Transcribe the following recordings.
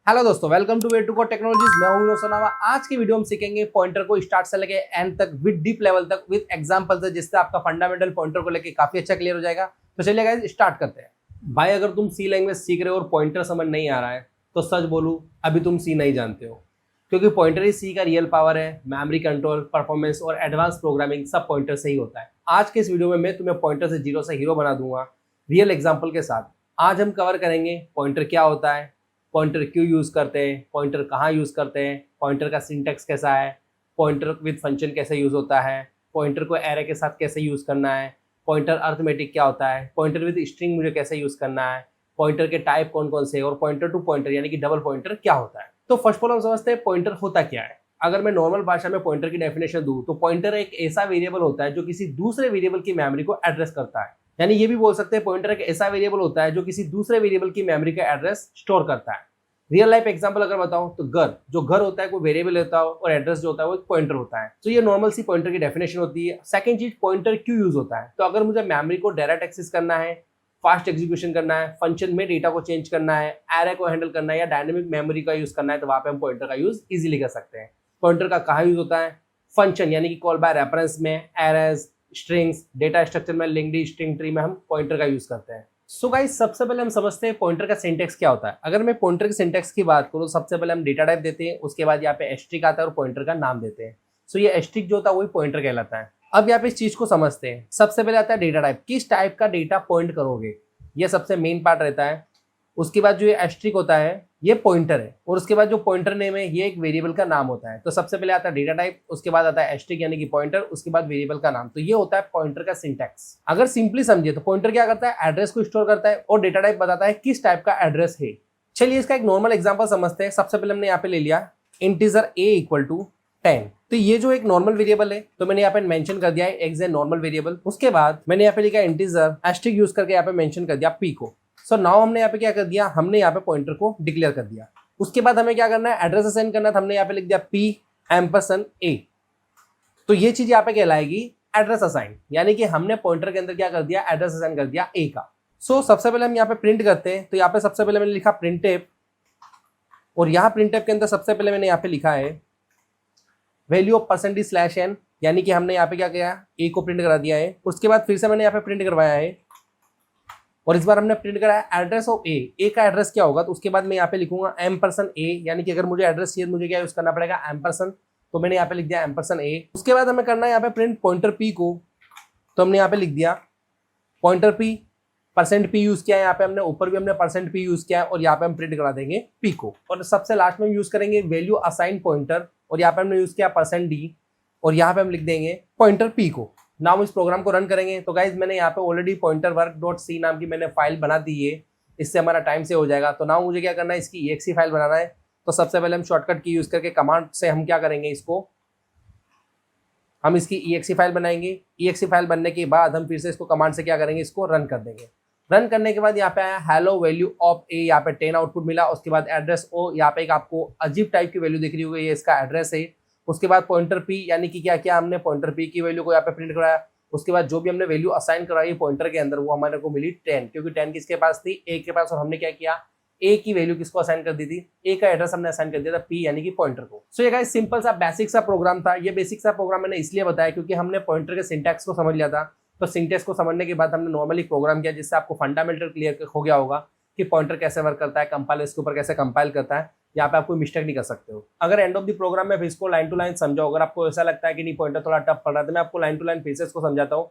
Hello दोस्तों, welcome to way to code technologies. मैं हूं विनोद सोनावा। आज की वीडियो हम सीखेंगे पॉइंटर को स्टार्ट से लेके एंड तक विद डीप लेवल तक विद एग्जांपल्स, जिससे आपका फंडामेंटल पॉइंटर को लेके काफी अच्छा क्लियर हो जाएगा। तो चलिए गाइस स्टार्ट करते हैं। भाई अगर तुम सी लैंग्वेज सीख रहे हो और पॉइंटर समझ नहीं आ रहा है तो सच बोलूं अभी तुम सी नहीं जानते हो, क्योंकि पॉइंटर ही सी का रियल पावर है। मेमोरी कंट्रोल, परफॉर्मेंस और एडवांस प्रोग्रामिंग सब पॉइंटर से ही होता है। आज के इस वीडियो में मैं तुम्हें पॉइंटर से जीरो से हीरो बना दूंगा रियल एग्जाम्पल के साथ। आज हम कवर करेंगे पॉइंटर क्या होता है, पॉइंटर क्यों यूज़ करते हैं, पॉइंटर कहाँ यूज़ करते हैं, पॉइंटर का सिंटैक्स कैसा है, पॉइंटर विद फंक्शन कैसे यूज़ होता है, पॉइंटर को एरे के साथ कैसे यूज़ करना है, पॉइंटर अर्थमेटिक क्या होता है, पॉइंटर विद स्ट्रिंग मुझे कैसे यूज़ करना है, पॉइंटर के टाइप कौन कौन से और पॉइंटर टू पॉइंटर यानी कि डबल पॉइंटर क्या होता है। तो फर्स्ट ऑफ ऑल हम समझते हैं पॉइंटर होता क्या है। अगर मैं नॉर्मल भाषा में पॉइंटर की डेफिनेशन दूं तो पॉइंटर एक ऐसा वेरिएबल होता है जो किसी दूसरे वेरिएबल की मेमोरी को एड्रेस करता है। यानी ये भी बोल सकते हैं पॉइंटर एक ऐसा वेरिएबल होता है जो किसी दूसरे वेरिएबल की मेमोरी का एड्रेस स्टोर करता है। रियल लाइफ एग्जांपल अगर बताऊं तो घर होता है कोई वेरिएबल होता है और एड्रेस जो होता है वो एक पॉइंटर होता है। तो ये नॉर्मल सी पॉइंटर की डेफिनेशन होती है। सेकंड चीज, पॉइंटर क्यों यूज होता है। तो अगर मुझे मेमोरी को डायरेक्ट एक्सेस करना है, फास्ट एग्जीक्यूशन करना है, फंक्शन में डेटा को चेंज करना है, एरे को हैंडल करना है या डायनेमिक मेमोरी का यूज करना है, तो वहां पे हम पॉइंटर का यूज इजीली कर सकते हैं। पॉइंटर का कहाँ यूज होता है, फंक्शन यानी कि कॉल बाय रेफरेंस में, एरेज, स्ट्रिंग्स, डेटा स्ट्रक्चर में, लिंक्ड स्ट्रिंग ट्री में हम पॉइंटर का यूज करते हैं। सो गाइस सबसे पहले हम समझते हैं पॉइंटर का सिंटैक्स क्या होता है। अगर मैं पॉइंटर के सिंटैक्स की बात करूं, सबसे पहले हम डेटा टाइप देते हैं, उसके बाद यहाँ पे एस्ट्रिक आता है और पॉइंटर का नाम देते हैं। सो ये एस्ट्रिक जो होता है वही पॉइंटर कहलाता है। अब यहाँ पे इस चीज को समझते हैं। सबसे पहले आता है डेटा टाइप, किस टाइप का डेटा पॉइंट करोगे, ये सबसे मेन पार्ट रहता है। उसके बाद जो ये एस्ट्रिक होता है ये पॉइंटर है, और उसके बाद जो पॉइंटर नेम है ये एक वेरिएबल का नाम होता है। तो सबसे पहले आता है डेटा टाइप, उसके बाद आता है एस्ट्रिक यानी कि पॉइंटर, उसके बाद वेरिएबल का नाम। तो ये होता है पॉइंटर का सिंटैक्स। अगर सिंपली समझिए तो पॉइंटर क्या करता है, एड्रेस को स्टोर करता है, और डेटा टाइप बताता है किस टाइप का एड्रेस है। चलिए इसका एक नॉर्मल एग्जाम्पल समझते हैं। सबसे पहले हमने यहाँ पे ले लिया इंटीजर a इक्वल टू 10। तो ये जो एक नॉर्मल वेरिएबल है तो मैंने यहाँ पे मेंशन कर दिया है एक्स ए नॉर्मल वेरिएबल। उसके बाद मैंने यहाँ पे लिखा इंटीजर एस्ट्रिक यूज करके यहाँ पे मेंशन कर दिया p को। सो नाउ हमने यहाँ पे क्या कर दिया, हमने यहाँ पे पॉइंटर को डिक्लेयर कर दिया। उसके बाद हमें क्या करना है, एड्रेस असाइन करना था। हमने यहाँ पे लिख दिया p एम्परसेंड a। तो ये चीज यहाँ पे कहलाएगी एड्रेस असाइन, यानी कि हमने पॉइंटर के अंदर क्या कर दिया, एड्रेस असाइन कर दिया a का। सो सबसे पहले हम यहाँ पे प्रिंट करते हैं। तो यहाँ पे सबसे पहले मैंने लिखा प्रिंटफ, और यहाँ प्रिंटफ के अंदर सबसे पहले मैंने यहाँ पे लिखा है value of percentage slash n, यानी कि हमने यहाँ पे क्या किया, a को प्रिंट करा दिया है। उसके बाद फिर से मैंने यहाँ पे प्रिंट करवाया है, और इस बार हमने प्रिंट कराया एड्रेस ऑफ ए का एड्रेस क्या होगा। तो उसके बाद मैं यहाँ पे लिखूंगा एम्परसेंड a, यानी कि अगर मुझे एड्रेस चाहिए मुझे क्या यूज करना पड़ेगा, एम्परसेंड। तो मैंने यहाँ पे लिख दिया एम्परसेंड a। उसके बाद हमें करना है यहाँ पे प्रिंट पॉइंटर p को। तो हमने यहाँ पे लिख दिया pointer p, percent p use किया है यहाँ पे हमने, ऊपर भी हमने परसेंट p यूज किया है, और यहाँ पे हम प्रिंट करा देंगे p को। और सबसे लास्ट में हम यूज करेंगे वैल्यू असाइन पॉइंटर, और यहाँ पे हमने यूज किया परसेंट d, और यहाँ पे हम लिख देंगे पॉइंटर p को। नाउ इस प्रोग्राम को रन करेंगे। तो गाइज मैंने यहाँ पे already pointer work dot C नाम की मैंने फाइल बना दी है, इससे हमारा टाइम से हो जाएगा। तो नाउ मुझे क्या करना है, इसकी exe फाइल बनाना है। तो सबसे पहले हम शॉर्टकट की यूज करके कमांड से हम क्या करेंगे, हम इसकी exe फाइल बनाएंगे। exe फाइल बनने के बाद हम फिर से इसको कमांड से क्या करेंगे, इसको रन कर देंगे। रन करने के बाद यहाँ पे आया हेलो वैल्यू ऑफ ए, यहाँ पे 10 आउटपुट मिला। उसके बाद एड्रेस ओ, यहाँ पे एक आपको अजीब टाइप की वैल्यू दिख रही होगी, ये इसका एड्रेस है। उसके बाद पॉइंटर p, यानी कि क्या क्या हमने पॉइंटर p की वैल्यू को यहाँ पे प्रिंट कराया। उसके बाद जो भी हमने वैल्यू असाइन कराई पॉइंटर के अंदर वो हमारे को मिली 10, क्योंकि 10 किसके पास थी, a के पास। और हमने क्या किया, a की वैल्यू किसको असाइन कर दी थी, a का एड्रेस हमने असाइन कर दिया था p यानी कि पॉइंटर को। सो ये गाइस सिंपल सा बेसिक सा प्रोग्राम था। ये बेसिक सा प्रोग्राम मैंने इसलिए बताया क्योंकि हमने पॉइंटर के सिंटैक्स को समझ लिया था। तो सिंटैक्स को समझने के बाद हमने नॉर्मली प्रोग्राम किया, जिससे आपको फंडामेंटल क्लियर हो गया होगा कि पॉइंटर कैसे वर्क करता है, कंपाइलर इसके ऊपर कैसे कंपाइल करता है। यहाँ पे आप कोई मिस्टेक नहीं कर सकते हो। अगर एंड ऑफ द प्रोग्राम में फिर इसको लाइन टू लाइन समझाओ, अगर आपको ऐसा लगता है कि नहीं पॉइंटर थोड़ा टफ पड़ रहा है, तो मैं आपको लाइन टू लाइन फिर से इसको समझाता हूँ।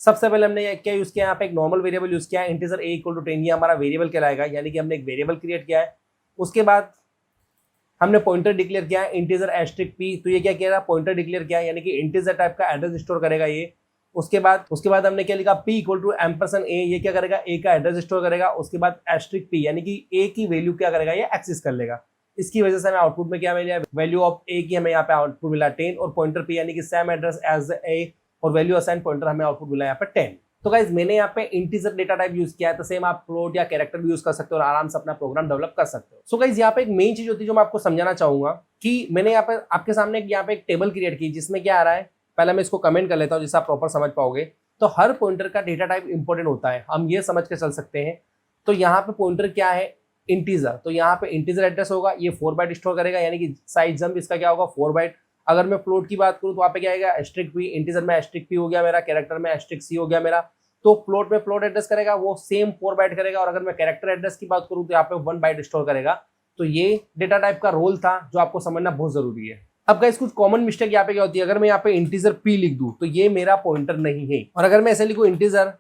सबसे पहले हमने क्या यूज किया, यहाँ पे एक नॉर्मल वेरिएबल यूज किया है, इंटीजर a इक्वल टू 10, ये हमारा वेरिएबल कहलाएगा, यानी कि हमने एक वेरिएबल क्रिएट किया है। उसके बाद हमने पॉइंटर डिक्लेयर किया है इंटीजर एस्ट्रिक p। तो ये क्या किया, पॉइंटर डिक्लेयर किया है, यानी कि इंटीजर टाइप का एड्रेस स्टोर करेगा ये। उसके बाद हमने क्या लिखा, p equal to ampersand a, ये क्या करेगा, a का एड्रेस स्टोर करेगा। उसके बाद एस्ट्रिक p, यानी कि a की वैल्यू क्या करेगा, ये एक्सेस कर लेगा। इसकी वजह से हमें आउटपुट में क्या मिला, वैल्यू ऑफ a की हमें यहाँ पे आउटपुट मिला 10, और पॉइंटर p यानी कि सेम एड्रेस एज a, और वैल्यू असाइन पॉइंटर हमें आउटपुट मिला यहाँ पे 10। तो गाइज मैंने यहाँ पे इंटीजर डेटा टाइप यूज किया है, तो सेम आप फ्लोट या कैरेक्टर भी यूज कर सकते हो और आराम से अपना प्रोग्राम डेवलप कर सकते हो। सो गाइज यहाँ पे एक मेन चीज होती है जो मैं आपको समझाना चाहूंगा, कि मैंने यहाँ पे आपके सामने यहाँ पे एक टेबल क्रिएट की, जिसमें क्या आ रहा है, पहले मैं इसको कमेंट कर लेता हूँ जिससे आप प्रॉपर समझ पाओगे। तो हर पॉइंटर का डेटा टाइप इंपॉर्टेंट होता है, हम ये समझ के चल सकते हैं। तो यहाँ पे पॉइंटर क्या है, इंटीजर, तो यहाँ पे इंटीजर एड्रेस होगा, ये 4 बाइट स्टोर करेगा, यानी कि साइज जंप इसका क्या होगा 4 बाइट। अगर मैं फ्लोट की बात करूँ तो वहाँ पे क्या आएगा एस्ट्रिक पी, इंटीजर में एस्ट्रिक पी हो गया मेरा, कैरेक्टर में एस्ट्रिक सी हो गया मेरा। तो फ्लोट में फ्लोट एड्रेस करेगा वो सेम 4 बाइट करेगा, और अगर मैं कैरेक्टर एड्रेस की बात करूँ तो यहाँ पे 1 बाइट स्टोर करेगा। तो ये डेटा टाइप का रोल था जो आपको समझना बहुत जरूरी है। अब गाइस कुछ कॉमन मिस्टेक यहाँ पे क्या होती है, अगर मैं यहाँ पे इंटीजर पी लिख दूं तो ये मेरा पॉइंटर नहीं है, और अगर मैं ऐसे लिखूं इंटीजर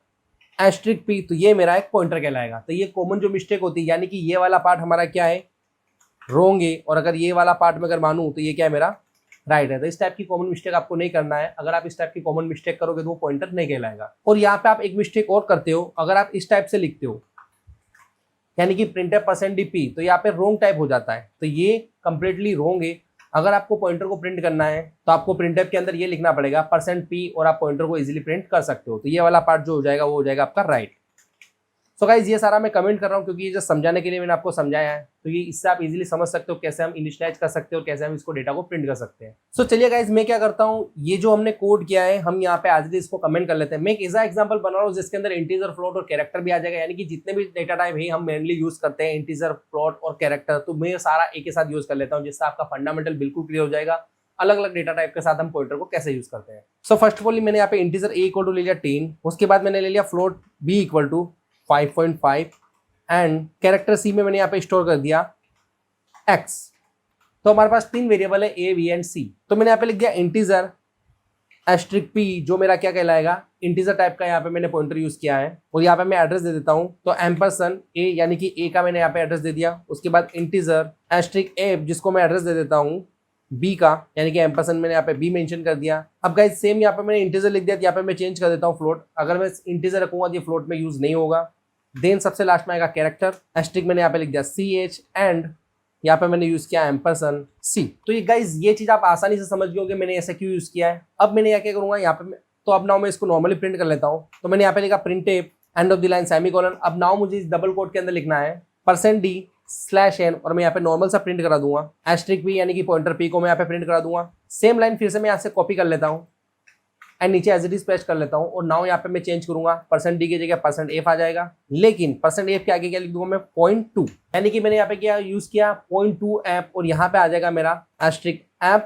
एस्ट्रिक पी तो ये मेरा एक पॉइंटर कहलाएगा। तो ये कॉमन जो मिस्टेक होती है, यानी कि ये वाला पार्ट हमारा क्या है रॉन्ग है, और अगर ये वाला पार्ट में अगर मानूं तो ये क्या है मेरा राइट है। तो इस टाइप की कॉमन मिस्टेक आपको नहीं करना है। अगर आप इस टाइप की कॉमन मिस्टेक करोगे तो वो पॉइंटर नहीं कहलाएगा। और यहाँ पे आप एक मिस्टेक और करते हो, अगर आप इस टाइप से लिखते हो यानी कि प्रिंटफ %dp, तो यहाँ पे रॉन्ग टाइप हो जाता है, तो ये कंप्लीटली रॉन्ग है। अगर आपको पॉइंटर को प्रिंट करना है तो आपको प्रिंटफ के अंदर ये लिखना पड़ेगा %p, और आप पॉइंटर को इजीली प्रिंट कर सकते हो। तो ये वाला पार्ट जो हो जाएगा वो हो जाएगा आपका राइट। सो गाइज ये सारा मैं कमेंट कर रहा हूँ क्योंकि ये जो समझाने के लिए मैंने आपको समझाया है, तो ये इससे आप इजीली समझ सकते हो कैसे हम इनिशियलाइज कर सकते हो और कैसे हम इसको डेटा को प्रिंट कर सकते हैं। सो चलिए गाइज मैं क्या करता हूँ, ये जो हमने कोड किया है हम यहाँ पे आज इसको कमेंट कर लेते हैं। मैं एक ऐसा एग्जांपल बना रहा हूँ जिसके अंदर इंटीजर, फ्लोट और कैरेक्टर भी आ जाएगा, यानी कि जितने भी डेटा टाइप है हम मेनली यूज करते हैं इंटीजर, फ्लोट और कैरेक्टर, तो मैं सारा एक के साथ यूज कर लेता हूँ, जिससे आपका फंडामेंटल बिल्कुल क्लियर हो जाएगा अलग अलग डेटा टाइप के साथ हम पॉइंटर को कैसे यूज करते हैं। सो फर्स्ट ऑफ ऑल मैंने यहाँ पे इंटीजर a इक्वल टू ले लिया 10, उसके बाद मैंने ले लिया float b equal to 5.5 and character c में मैंने यहाँ पे स्टोर कर दिया x। तो हमारे पास 3 वेरिएबल है a, b एंड c। तो मैंने यहाँ पे लिख दिया इंटीजर एस्ट्रिक p, जो मेरा क्या कहलाएगा इंटीजर टाइप का यहाँ पे मैंने पॉइंटर यूज किया है, और यहाँ पे मैं एड्रेस दे देता हूँ। तो एम्परसन a यानी कि a का मैंने यहाँ पे एड्रेस दे दिया, उसके बाद इंटीजर एस्ट्रिक a जिसको मैं एड्रेस दे देता हूँ b का, यानी कि एम्परसन मैंने यहाँ पे b मेंशन कर दिया। अब गाइस सेम यहाँ पे मैंने इंटीजर लिख दिया, यहाँ पे मैं चेंज कर देता हूँ फ्लोट। अगर मैं इंटीजर रखूंगा तो ये फ्लोट में यूज नहीं होगा। देन सबसे लास्ट में आएगा कैरेक्टर, एस्ट्रिक मैंने यहाँ पे लिख दिया ch एंड यहाँ पे मैंने यूज किया एम्परसन c। तो ये गाइस ये चीज आप आसानी से समझ गए कि मैंने ऐसा क्यों यूज किया है। अब मैंने यहाँ क्या करूंगा यहाँ पे, तो अब नाउ मैं इसको नॉर्मली प्रिंट कर लेता हूँ। तो मैंने यहाँ पे लिखा printf and of the line semicolon. अब नाउ मुझे इस डबल कोट के अंदर लिखना है %d/n, और मैं यहाँ पे नॉर्मल सा प्रिंट करा दूंगा एस्ट्रिक p यानी कि पॉइंटर p को मैं यहाँ पे प्रिंट करा दूंगा। सेम लाइन फिर से मैं यहाँ से कॉपी कर लेता हूँ एंड नीचे एज इट इज पेस्ट कर लेता हूँ, और नाउ यहाँ पे मैं चेंज करूंगा %d की जगह %f आ जाएगा, लेकिन %f के आगे क्या लिख दूंगा मैं 0.2, यानी कि मैंने यहाँ पे क्या यूज किया 0.2f, और यहाँ पे आ जाएगा मेरा एस्ट्रिक f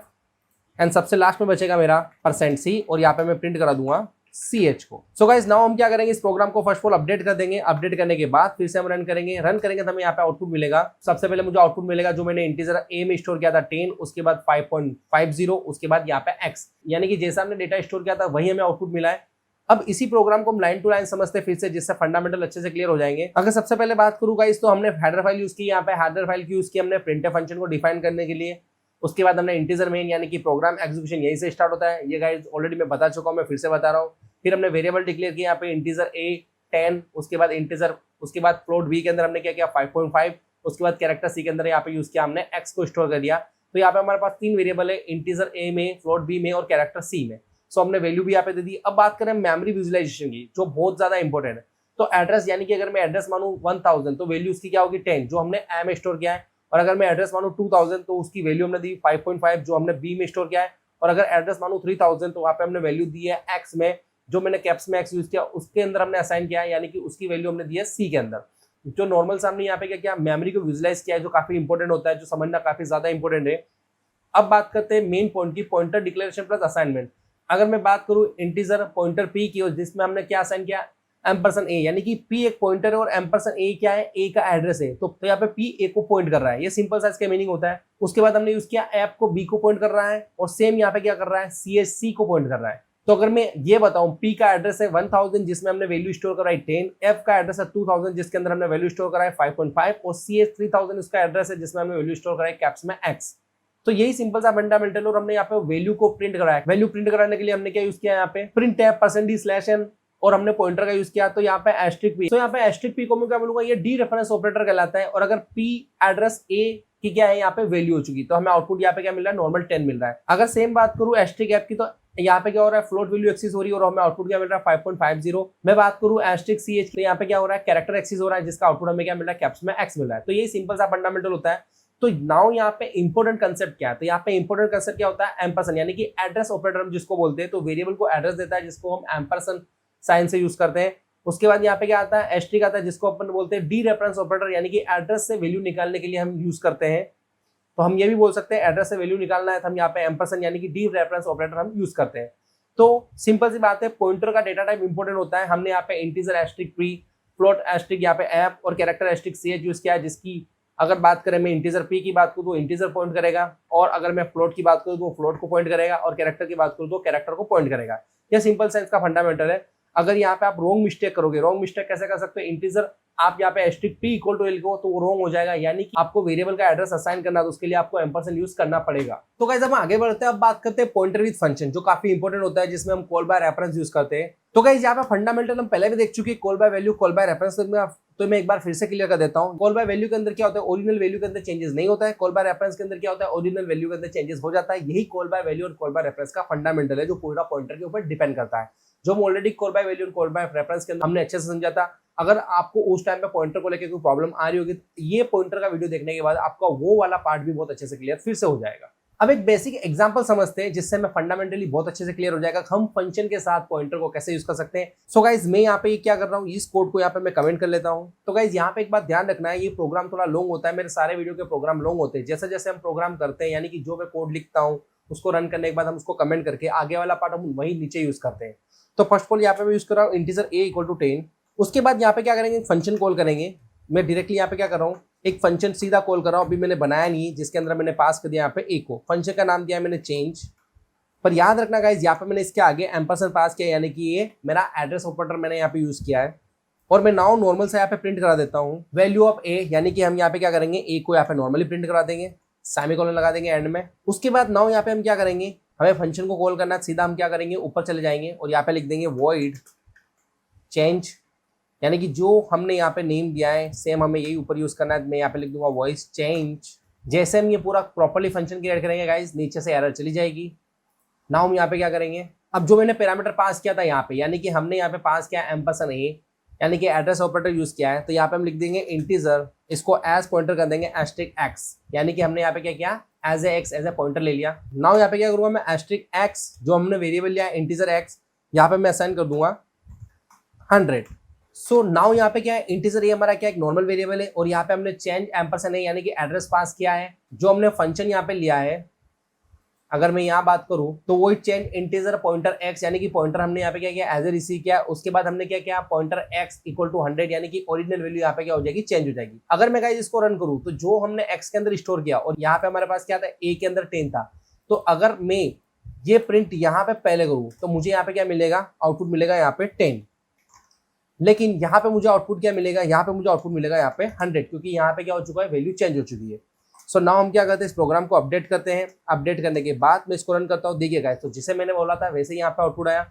एंड सबसे लास्ट में बचेगा मेरा %c, और यहाँ पे मैं प्रिंट करा दूंगा ch को। सो गाइस नाउ हम क्या करेंगे, इस प्रोग्राम को फर्स्ट ऑफ ऑल अपडेट कर देंगे। अपडेट करने के बाद फिर से हम रन करेंगे तो हमें यहाँ पे आउटपुट मिलेगा। सबसे पहले मुझे आउटपुट मिलेगा जो मैंने इंटीजर a में स्टोर किया था 10, उसके बाद 5.50, उसके बाद यहाँ पे x, यानी कि जैसा हमने डेटा स्टोर किया था वही हमें आउटपुट मिला है। अब इसी प्रोग्राम को हम लाइन टू लाइन समझते हैं फिर से, जिससे फंडामेंटल अच्छे से क्लियर हो जाएंगे। अगर सबसे पहले बात करूँ गाइस तो हमने हेडर फाइल यूज की, यहाँ पे हेडर फाइल की यूज की हमने प्रिंटफ फंक्शन को डिफाइन करने के लिए। उसके बाद हमने इंटीजर मेन यानी कि प्रोग्राम एग्जीक्यूशन यहीं से स्टार्ट होता है, ये गाइस ऑलरेडी मैं बता चुका हूँ, मैं फिर से बता रहा हूँ। फिर हमने वेरिएबल डिक्लेयर किया यहाँ पे इंटीजर a 10, उसके बाद इंटीजर, उसके बाद फ्लोट b के अंदर हमने क्या किया 5.5, उसके बाद कैरेक्टर c के अंदर यहाँ पे यूज किया हमने x को स्टोर कर दिया। तो यहाँ पे हमारे पास 3 वेरिएबल है, इंटीजर a में, फ्लोट b में और कैरेक्टर c में। सो हमने वैल्यू भी यहाँ पे दे दी। अब बात करें मेमोरी विजुअलाइजेशन की, जो बहुत ज्यादा इंपॉर्टेंट है। तो एड्रेस यानी कि अगर मैं एड्रेस मानूं 1000 तो वैल्यू उसकी क्या होगी 10 जो हमने a में स्टोर किया है, और अगर मैं एड्रेस मानूं 2000 तो उसकी वैल्यू हमने दी 5.5 जो हमने b में स्टोर किया है, और अगर एड्रेस मानूं 3000 तो वहाँ पे हमने वैल्यू दी है x में, जो मैंने कैप्स में x यूज किया उसके अंदर हमने असाइन किया है, यानी कि उसकी वैल्यू हमने दी है c के अंदर। जो नॉर्मल सामने यहाँ पे क्या किया मेमोरी को विजुअलाइज किया है, जो काफी इंपॉर्टेंट होता है, जो समझना काफी ज्यादा इंपॉर्टेंट है। अब बात करते हैं मेन पॉइंट की, पॉइंटर डिक्लेरेशन प्लस असाइनमेंट। अगर मैं बात करूं इंटीजर पॉइंटर p की, जिसमें हमने क्या असाइन किया एम्परसन a, यानी कि p एक पॉइंटर है और एम्परसन a क्या है a का एड्रेस है, तो यहाँ पे p a को पॉइंट कर रहा है, ये सिंपल सा इसका मीनिंग होता है। उसके बाद हमने यूज किया f को b को पॉइंट कर रहा है, और सेम यहाँ पे क्या कर रहा है c को पॉइंट कर रहा है। तो अगर मैं ये बताऊं p का एड्रेस है 1000 जिसमें हमने वैल्यू स्टोर करा है 10, f का एड्रेस है 2000 जिसके अंदर हमने वैल्यू स्टोर करा है 5.5, और ch 3000 इसका एड्रेस है जिसमें हमने वैल्यू स्टोर करा है कैप्स में x। तो यही सिंपल सा फंडामेंटल, और हमने यहाँ पे वैल्यू को प्रिंट कराया। वैल्यू प्रिंट कराने के लिए हमने क्या यूज किया यहाँ पे प्रिंटफ %d/n, और हमने पॉइंटर का यूज किया। तो यहाँ पे एस्ट्रिक p, तो यहाँ पे एस्ट्रिक p को मैं क्या बोलूंगा, ये डी रेफरेंस ऑपरेटर कहलाता है। और अगर p एड्रेस a की क्या है यहाँ पे वैल्यू हो चुकी, तो हमें आउटपुट यहाँ पे क्या मिल रहा है नॉर्मल 10 मिल रहा है। अगर सेम बात करूँ एस्ट्रिक f की, तो यहाँ पे क्या हो रहा है फ्लोट वैल्यू एक्सिस हो रही है और हमें आउटपुट क्या मिल रहा है 5.50। मैं बात करूँ एस्ट्रिक ch की, यहाँ पे क्या हो रहा है कैरेक्टर एक्सिस हो रहा है, जिसका आउटपुट हमें क्या मिल रहा है कैप्स में x मिल रहा है। तो यही सिंपल सा फंडामेंटल होता है। तो नाउ यहाँ पे इंपोर्टेंट कंसेप्ट क्या है, तो यहाँ पे इंपोर्टेंट कंसेप्ट क्या होता है एम्परसन, यानी कि एड्रेस ऑपरेटर हम जिसको बोलते हैं। तो वेरिएबल को एड्रेस देता है जिसको हम एम्परसन साइन से यूज करते हैं, उसके बाद यहाँ पे क्या आता है, एस्ट्रिक आता है, जिसको अपन बोलते हैं डी रेफरेंस ऑपरेटर, यानी कि एड्रेस से वैल्यू निकालने के लिए हम यूज करते हैं। तो हम ये भी बोल सकते हैं एड्रेस से वैल्यू निकालना है तो हम यहाँ पे एम्परसेंड यानी कि डी रेफरेंस ऑपरेटर हम यूज करते हैं। तो सिंपल सी बात है, पॉइंटर का डेटा टाइप इंपॉर्टेंट होता है। हमने यहाँ पे इंटीजर एस्ट्रिक प्री, फ्लोट एस्ट्रिक यहाँ पे एप और कैरेक्टर एस्ट्रिक ch यूज किया है, जिसकी अगर बात करें मैं इंटीजर p की बात करूँ तो इंटीजर पॉइंट करेगा, और अगर मैं फ्लोट की बात करूँ तो फ्लोट को पॉइंट करेगा, और कैरेक्टर की बात करूँ तो कैरेक्टर को पॉइंट करेगा। यह सिंपल साइंस का फंडामेंटल है। अगर यहाँ पे आप रॉन्ग मिस्टेक करोगे, रॉन्ग मिस्टेक कैसे कर सकते हो, इंटीजर आप यहाँ पे asterisk p equal to L को, तो वो रॉन्ग हो जाएगा, यानी कि आपको वेरिएबल का एड्रेस असाइन करना है तो उसके लिए आपको एम्परसेंड यूज करना पड़ेगा। तो गाइस अब आगे बढ़ते हैं, अब बात करते हैं पॉइंटर विद फंक्शन, जो काफी इंपॉर्टेंट होता है, जिसमें हम कॉल बाय रेफरेंस यूज करते हैं। तो गाइस यहाँ पे फंडामेंटल हम पहले भी देख चुके हैं, call by value, call by reference. तो मैं एक बार फिर से क्लियर कर देता हूँ। कॉल बाय वैल्यू के अंदर क्या होता है, ओरिजिनल वैल्यू के अंदर चेंजेस नहीं होता है। कॉल बाय रेफरेंस के अंदर क्या होता है, ओरिजिनल वैल्यू के अंदर चेंजेस हो जाता है। यही कॉल बाय वैल्यू और कॉल बाय रेफरेंस का फंडामेंटल है, जो पूरा पॉइंटर के ऊपर डिपेंड करता है, जो हम ऑलरेडी कॉल बाय वैल्यू और कॉल बाय रेफरेंस के अंदर हमने अच्छे से समझा था। अगर आपको उस टाइम पे पॉइंटर को लेकर कोई प्रॉब्लम आ रही होगी तो ये पॉइंटर का वीडियो देखने के बाद आपका वो वाला पार्ट भी बहुत अच्छे से क्लियर फिर से हो जाएगा। अब एक बेसिक एग्जांपल समझते हैं, जिससे हमें फंडामेंटली बहुत अच्छे से क्लियर हो जाएगा हम फंक्शन के साथ पॉइंटर को कैसे यूज कर सकते हैं। सो गाइज मैं यहाँ पे क्या कर रहा हूँ, इस कोड को यहाँ पे मैं कमेंट कर लेता हूँ। तो गाइज यहाँ पे एक बात ध्यान रखना है, ये प्रोग्राम थोड़ा लॉन्ग होता है, मेरे सारे वीडियो के प्रोग्राम लॉन्ग होते हैं। जैसे जैसे हम प्रोग्राम करते हैं, यानी कि जो मैं कोड लिखता हूँ उसको रन करने के बाद हम उसको कमेंट करके आगे वाला पार्ट हम वही नीचे यूज करते हैं। तो फर्स्ट ऑफ ऑल यहाँ पे मैं यूज कर रहा हूँ इंटीजर a इक्वल टू 10। उसके बाद यहाँ पे क्या करेंगे, फंक्शन कॉल करेंगे। मैं डायरेक्टली यहाँ पे क्या कर रहा हूँ, एक फंक्शन सीधा कॉल कर रहा हूँ, अभी मैंने बनाया नहीं, जिसके अंदर मैंने पास कर दिया यहाँ पे a को। फंक्शन का नाम दिया मैंने चेंज, पर याद रखना गाइस यहाँ पे मैंने इसके आगे एम्परसेंड पास किया, यानी कि ये मेरा एड्रेस ऑपरेटर मैंने यहाँ पे यूज किया है। और मैं नाउ नॉर्मल से यहाँ पे प्रिंट करा देता हूँ वैल्यू ऑफ a, यानी कि हम यहाँ पे क्या करेंगे, a को यहाँ पे नॉर्मली प्रिंट करा देंगे, सेमीकोलन लगा देंगे एंड में। उसके बाद नाउ यहाँ पे हम क्या करेंगे, हमें फंक्शन को कॉल करना है, सीधा हम क्या करेंगे, ऊपर चले जाएंगे और यहाँ पे लिख देंगे वॉइड चेंज, यानी कि जो हमने यहाँ पे नेम दिया है सेम हमें यही ऊपर यूज करना है। मैं यहाँ पे लिख दूंगा वॉइस चेंज। जैसे हम ये पूरा प्रॉपर्ली फंक्शन क्रिएट करेंगे गाइस, नीचे से एरर चली जाएगी। नाउ हम यहाँ पे क्या करेंगे, अब जो मैंने पैरामीटर पास किया था यहाँ पे, यानी कि हमने यहाँ पे पास किया एम्परसेंड a, यानी कि एड्रेस ऑपरेटर यूज किया है, तो यहाँ पे हम लिख देंगे इंटीजर, इसको एज पॉइंटर कर देंगे एस्ट्रिक x, यानी कि हमने यहाँ पे क्या किया, as a X, as a pointer ले लिया। नाउ यहाँ पे क्या करूंगा मैं, एस्ट्रिक x जो हमने वेरिएबल लिया है इंटीजर x, यहाँ पे मैं असाइन कर दूंगा 100। सो नाउ यहाँ पे क्या है, इंटीजर ये हमारा क्या एक नॉर्मल वेरिएबल है, और यहाँ पे हमने चेंज एम्परसेंड है, यानी कि एड्रेस पास किया है। जो हमने फंक्शन यहाँ पे लिया है, अगर मैं यहाँ बात करूँ तो वही चेंज इंटीजर पॉइंटर x, यानी कि पॉइंटर हमने यहाँ पे क्या किया, एज ए रिसीव किया। उसके बाद हमने क्या किया, पॉइंटर x इक्वल टू 100, यानी कि ओरिजिनल वैल्यू यहाँ पे क्या हो जाएगी, चेंज हो जाएगी। अगर मैं गाइस इसको रन करूँ तो जो हमने x के अंदर स्टोर किया, और यहाँ पे हमारे पास क्या था, a के अंदर 10 था, तो अगर मैं ये प्रिंट यहाँ पे पहले करूँ तो मुझे यहाँ पे क्या मिलेगा, आउटपुट मिलेगा यहाँ पे 10। लेकिन यहाँ पे मुझे आउटपुट क्या मिलेगा, यहाँ पे मुझे आउटपुट मिलेगा यहाँ पे 100, क्योंकि यहाँ पे क्या हो चुका है, वैल्यू चेंज हो चुकी है। सो नाउ हम क्या करते हैं, इस प्रोग्राम को अपडेट करते हैं। अपडेट करने के बाद मैं इसको रन करता हूँ। देखिए गाइस, तो जिसे मैंने बोला था वैसे ही यहाँ पे आउटपुट आया।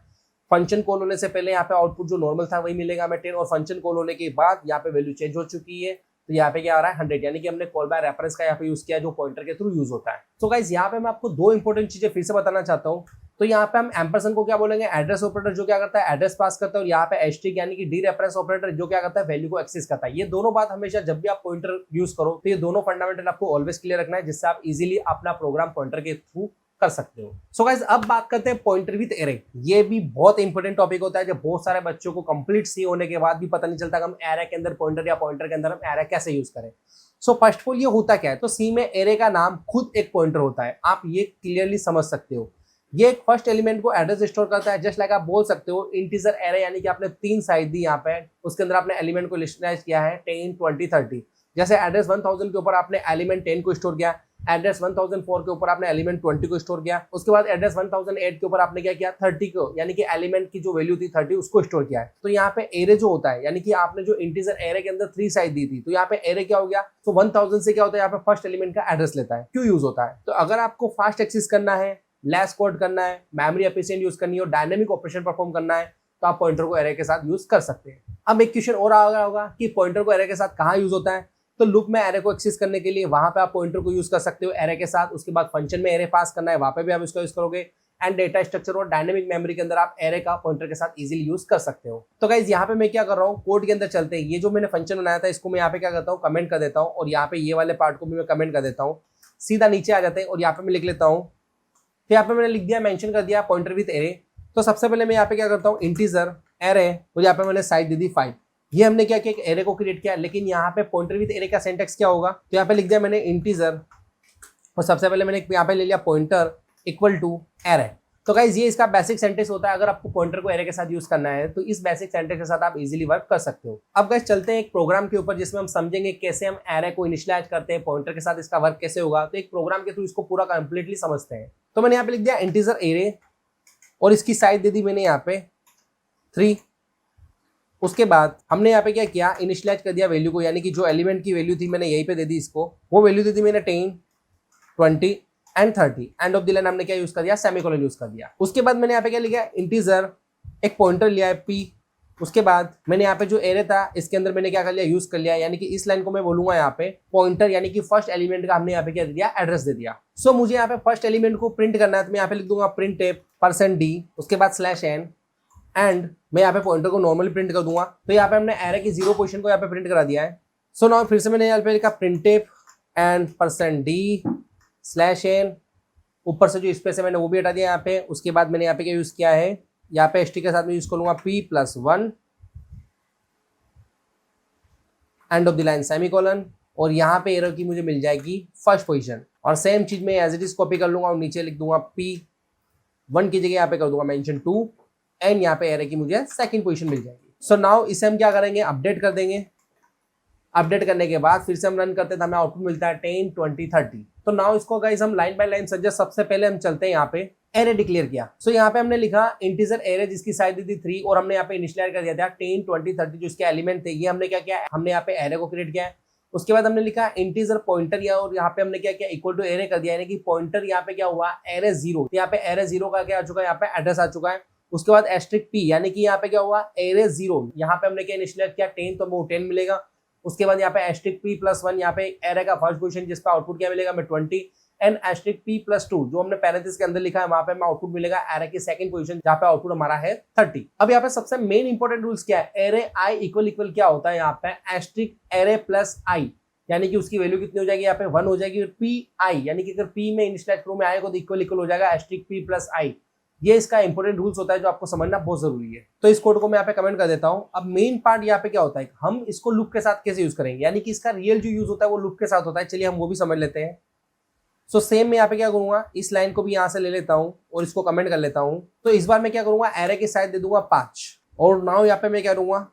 फंक्शन कॉल होने से पहले यहाँ पे आउटपुट जो नॉर्मल था वही मिलेगा हमें 10, और फंक्शन कॉल होने के बाद यहाँ पे वैल्यू चेंज हो चुकी है, तो यहाँ पे क्या आ रहा है 100, यानी कि हमने कॉल बाय रेफरेंस का यहाँ पे यूज किया, जो पॉइंटर के थ्रू यूज होता है। तो गाइस यहाँ पे मैं आपको दो इंपॉर्टेंट चीजें फिर से बताना चाहता हूँ। तो यहाँ पे हम एम्परसेंड को क्या बोलेंगे, एड्रेस ऑपरेटर, जो क्या करता है एड्रेस पास करता है, और यहाँ पे एस्ट्रिक यानी कि डी रेफरेंस ऑपरेटर, जो क्या करता है वैल्यू को एक्सेस करता है। ये दोनों बात हमेशा जब भी आप पॉइंटर यूज करो तो ये दोनों फंडामेंटल आपको ऑलवेज क्लियर रखना है, जिससे आप इजीली अपना प्रोग्राम पॉइंटर के थ्रू कर सकते हो। सो गाइस अब बात करते हैं पॉइंटर विद एरे। ये भी बहुत इंपॉर्टेंट टॉपिक होता है, जो बहुत सारे बच्चों को कंप्लीट सी होने के बाद भी पता नहीं चलता कि हम एरे के अंदर पॉइंटर या पॉइंटर के अंदर हम एरे कैसे यूज करें। सो फर्स्ट ऑफ ऑल ये होता क्या है, तो सी में एरे का नाम खुद एक पॉइंटर होता है, आप ये क्लियरली समझ सकते हो। ये एक फर्स्ट एलिमेंट को एड्रेस स्टोर करता है, जस्ट लाइक आप बोल सकते हो इंटीजर एरे, यानी कि आपने 3 साइज दी यहाँ पे, उसके अंदर आपने एलिमेंट को लिस्टनाइज किया है 10, 20, 30। जैसे एड्रेस 1000 के ऊपर आपने एलिमेंट 10 को स्टोर किया, एड्रेस 1004 के ऊपर आपने एलिमेंट 20 को स्टोर किया, उसके बाद एड्रेस 1008 के ऊपर आपने क्या किया, 30 को, यानी कि एलिमेंट की जो वैल्यू थी 30 उसको स्टोर किया है। तो यहाँ पे एरे जो होता है, यानी कि आपने जो इंटीजर एरे के अंदर 3 साइज दी थी, तो यहाँ पे एरे क्या हो गया, तो 1000 से क्या होता है, यहाँ पे फर्स्ट एलिमेंट का एड्रेस लेता है। क्यों यूज होता है, तो अगर आपको फास्ट एक्सेस करना है, लेस कोड करना है, मेमोरी एफिशिएंट यूज करनी है और डायनेमिक ऑपरेशन परफॉर्म करना है, तो आप पॉइंटर को एरे के साथ यूज कर सकते हैं। अब एक क्वेश्चन और आ गया होगा कि पॉइंटर को एरे के साथ कहाँ यूज होता है, तो लूप में एरे को एक्सेस करने के लिए वहां पे आप पॉइंटर को यूज कर सकते हो एरे के साथ। उसके बाद फंक्शन में एरे पास करना है, वहां पे भी आप इसका यूज करोगे, एंड डेटा स्ट्रक्चर और डायनेमिक मेमोरी के अंदर आप एरे का पॉइंटर के साथ इजीली यूज कर सकते हो। तो गाइज यहाँ पे मैं क्या कर रहा हूँ, कोड के अंदर चलते हैं। ये जो मैंने फंक्शन बनाया था इसको मैं यहाँ पे क्या करता हूँ, कमेंट कर देता हूँ, और यहाँ पे ये वाले पार्ट को भी मैं कमेंट कर देता हूँ। सीधा नीचे आ जाते हैं और यहाँ पे मैं लिख लेता हूँ, तो यहाँ पे मैंने लिख दिया, मेंशन कर दिया पॉइंटर विद एरे। तो सबसे पहले मैं यहाँ पे क्या करता हूँ, इंटीजर एरे, और यहाँ पे मैंने साइज दे दी 5। ये हमने क्या किया, एक एरे को क्रिएट किया, लेकिन यहाँ पे पॉइंटर विद एरे का सिंटैक्स क्या होगा, तो यहाँ पे लिख दिया मैंने इंटीजर, और सबसे पहले मैंने यहाँ पे ले लिया पॉइंटर इक्वल टू एरे। तो गाइज ये इसका बेसिक सेंटेंस होता है। अगर आपको पॉइंटर को एरे के साथ यूज करना है तो इस बेसिक सेंटेंस के साथ आप इजीली वर्क कर सकते हो। अब गाइज चलते हैं एक प्रोग्राम के ऊपर, जिसमें हम समझेंगे कैसे हम एरे को इनिशियलाइज करते हैं, पॉइंटर के साथ इसका वर्क कैसे होगा। तो एक प्रोग्राम के थ्रू इसको पूरा कंप्लीटली समझते हैं। तो मैंने यहाँ पे लिख दिया इंटीजर एरे, और इसकी साइज दे दी मैंने यहाँ पे 3। उसके बाद हमने यहाँ पे क्या किया, इनिशियलाइज कर दिया वैल्यू को, यानी कि जो एलिमेंट की वैल्यू थी मैंने यहीं पे दे दी इसको, वो वैल्यू दे दी मैंने 10, 20 and 30। And of the line हमने क्या यूज कर दिया, सेमीकोलन यूज कर दिया। उसके बाद मैंने यहाँ पे क्या लिखा, इंटीजर, एक पॉइंटर लिया है p। उसके बाद मैंने यहाँ पे जो एरे था इसके अंदर मैंने क्या कर लिया, यूज कर लिया, यानी कि इस लाइन को मैं बोलूंगा यहाँ पे पॉइंटर, यानी कि फर्स्ट एलिमेंट का हमने यहाँ पे क्या दे दिया, एड्रेस दे दिया। सो मुझे यहाँ पे फर्स्ट एलिमेंट को प्रिंट करना है, तो मैं यहाँ पे लिख दूंगा प्रिंट %d, उसके बाद /n, एंड मैं यहाँ पे पॉइंटर को नॉर्मली प्रिंट कर दूंगा। तो यहाँ पे हमने एरे की 0 पोजीशन को यहाँ पे प्रिंट करा दिया है। सो नाउ फिर से मैंने यहाँ पे लिखा प्रिंटफ एंड %d/n, ऊपर से जो स्पेस है मैंने वो भी हटा दिया यहाँ पे। उसके बाद मैंने यहाँ पे क्या यूज किया है, यहाँ पे st के साथ में यूज करूंगा p+1 and of the line semicolon, और यहाँ पे एरर की मुझे मिल जाएगी फर्स्ट पोजीशन। और सेम चीज में एज इट इज कॉपी कर लूंगा और नीचे लिख दूंगा p1 की जगह यहाँ पे कर दूंगा मेंशन 2, एंड यहाँ पे एरर की मुझे सेकंड पोजीशन मिल जाएगी। सो नाउ इसे हम क्या करेंगे, अपडेट कर देंगे। अपडेट करने के बाद फिर से हम रन करते हैं, हमें आउटपुट मिलता है 10, 20, 30। तो नाउ इसको गाइस हम लाइन बाय लाइन समझे। सबसे पहले हम चलते हैं यहाँ पे एरे डिक्लेयर किया। सो यहाँ पे हमने लिखा इंटीजर एरे, जिसकी साइज दी थी 3, और हमने यहाँ पे इनिशियलाइज कर दिया था 10, 20, 30 जो इसके एलिमेंट थे। ये हमने क्या किया, हमने यहाँ पे एरे को क्रिएट किया है। उसके बाद हमने लिखा इंटीजर पॉइंटर, या और यहाँ पे हमने क्या किया, इक्वल टू एरे कर दिया, यानी कि पॉइंटर यहाँ पे क्या हुआ, एरे 0। यहाँ पे एरे 0 का क्या आ चुका है, यहाँ पे एड्रेस आ चुका है। उसके बाद *p, यानी कि यहाँ पे क्या हुआ, एरे 0, यहाँ पे हमने क्या इनिशियलाइज किया 10, तो वो 10 मिलेगा। उसके बाद यहाँ पे *p+1, यहाँ पे एरे का फर्स्ट पोजीशन, जिसका आउटपुट क्या मिलेगा, हमें 20, एंड *p+2 जो हमने पैरेंथेसिस के अंदर लिखा है, वहां पे हमें आउटपुट मिलेगा एरे की सेकंड पोजीशन, जहाँ पे आउटपुट हमारा है 30। अब यहाँ पे सबसे मेन इंपॉर्टेंट रूल्स क्या है, एरे i इक्वल क्या होता है, यहाँ पे एरे +i, यानी कि उसकी वैल्यू कितनी हो जाएगी, यहाँ पे 1 हो जाएगी। pi, यानी कि अगर p में इनिशियलाइज करूं मैं आएगा तो इक्वल हो जाएगा *p+i। ये इसका इंपॉर्टेंट रूल्स होता है जो आपको समझना बहुत जरूरी है। तो इस कोड को मैं यहाँ पे कमेंट कर देता हूँ। अब मेन पार्ट यहाँ पे क्या होता है, हम इसको लूप के साथ कैसे यूज करेंगे, यानी कि इसका रियल जो यूज होता है वो लूप के साथ होता है। चलिए हम वो भी समझ लेते हैं। सो सेम मैं यहाँ पे क्या करूंगा, इस लाइन को भी यहाँ से ले लेता हूँ और इसको कमेंट कर लेता हूँ। तो इस बार मैं क्या करूंगा, एरे की साइज दे दूंगा 5, और नाउ यहाँ पे मैं क्या करूंगा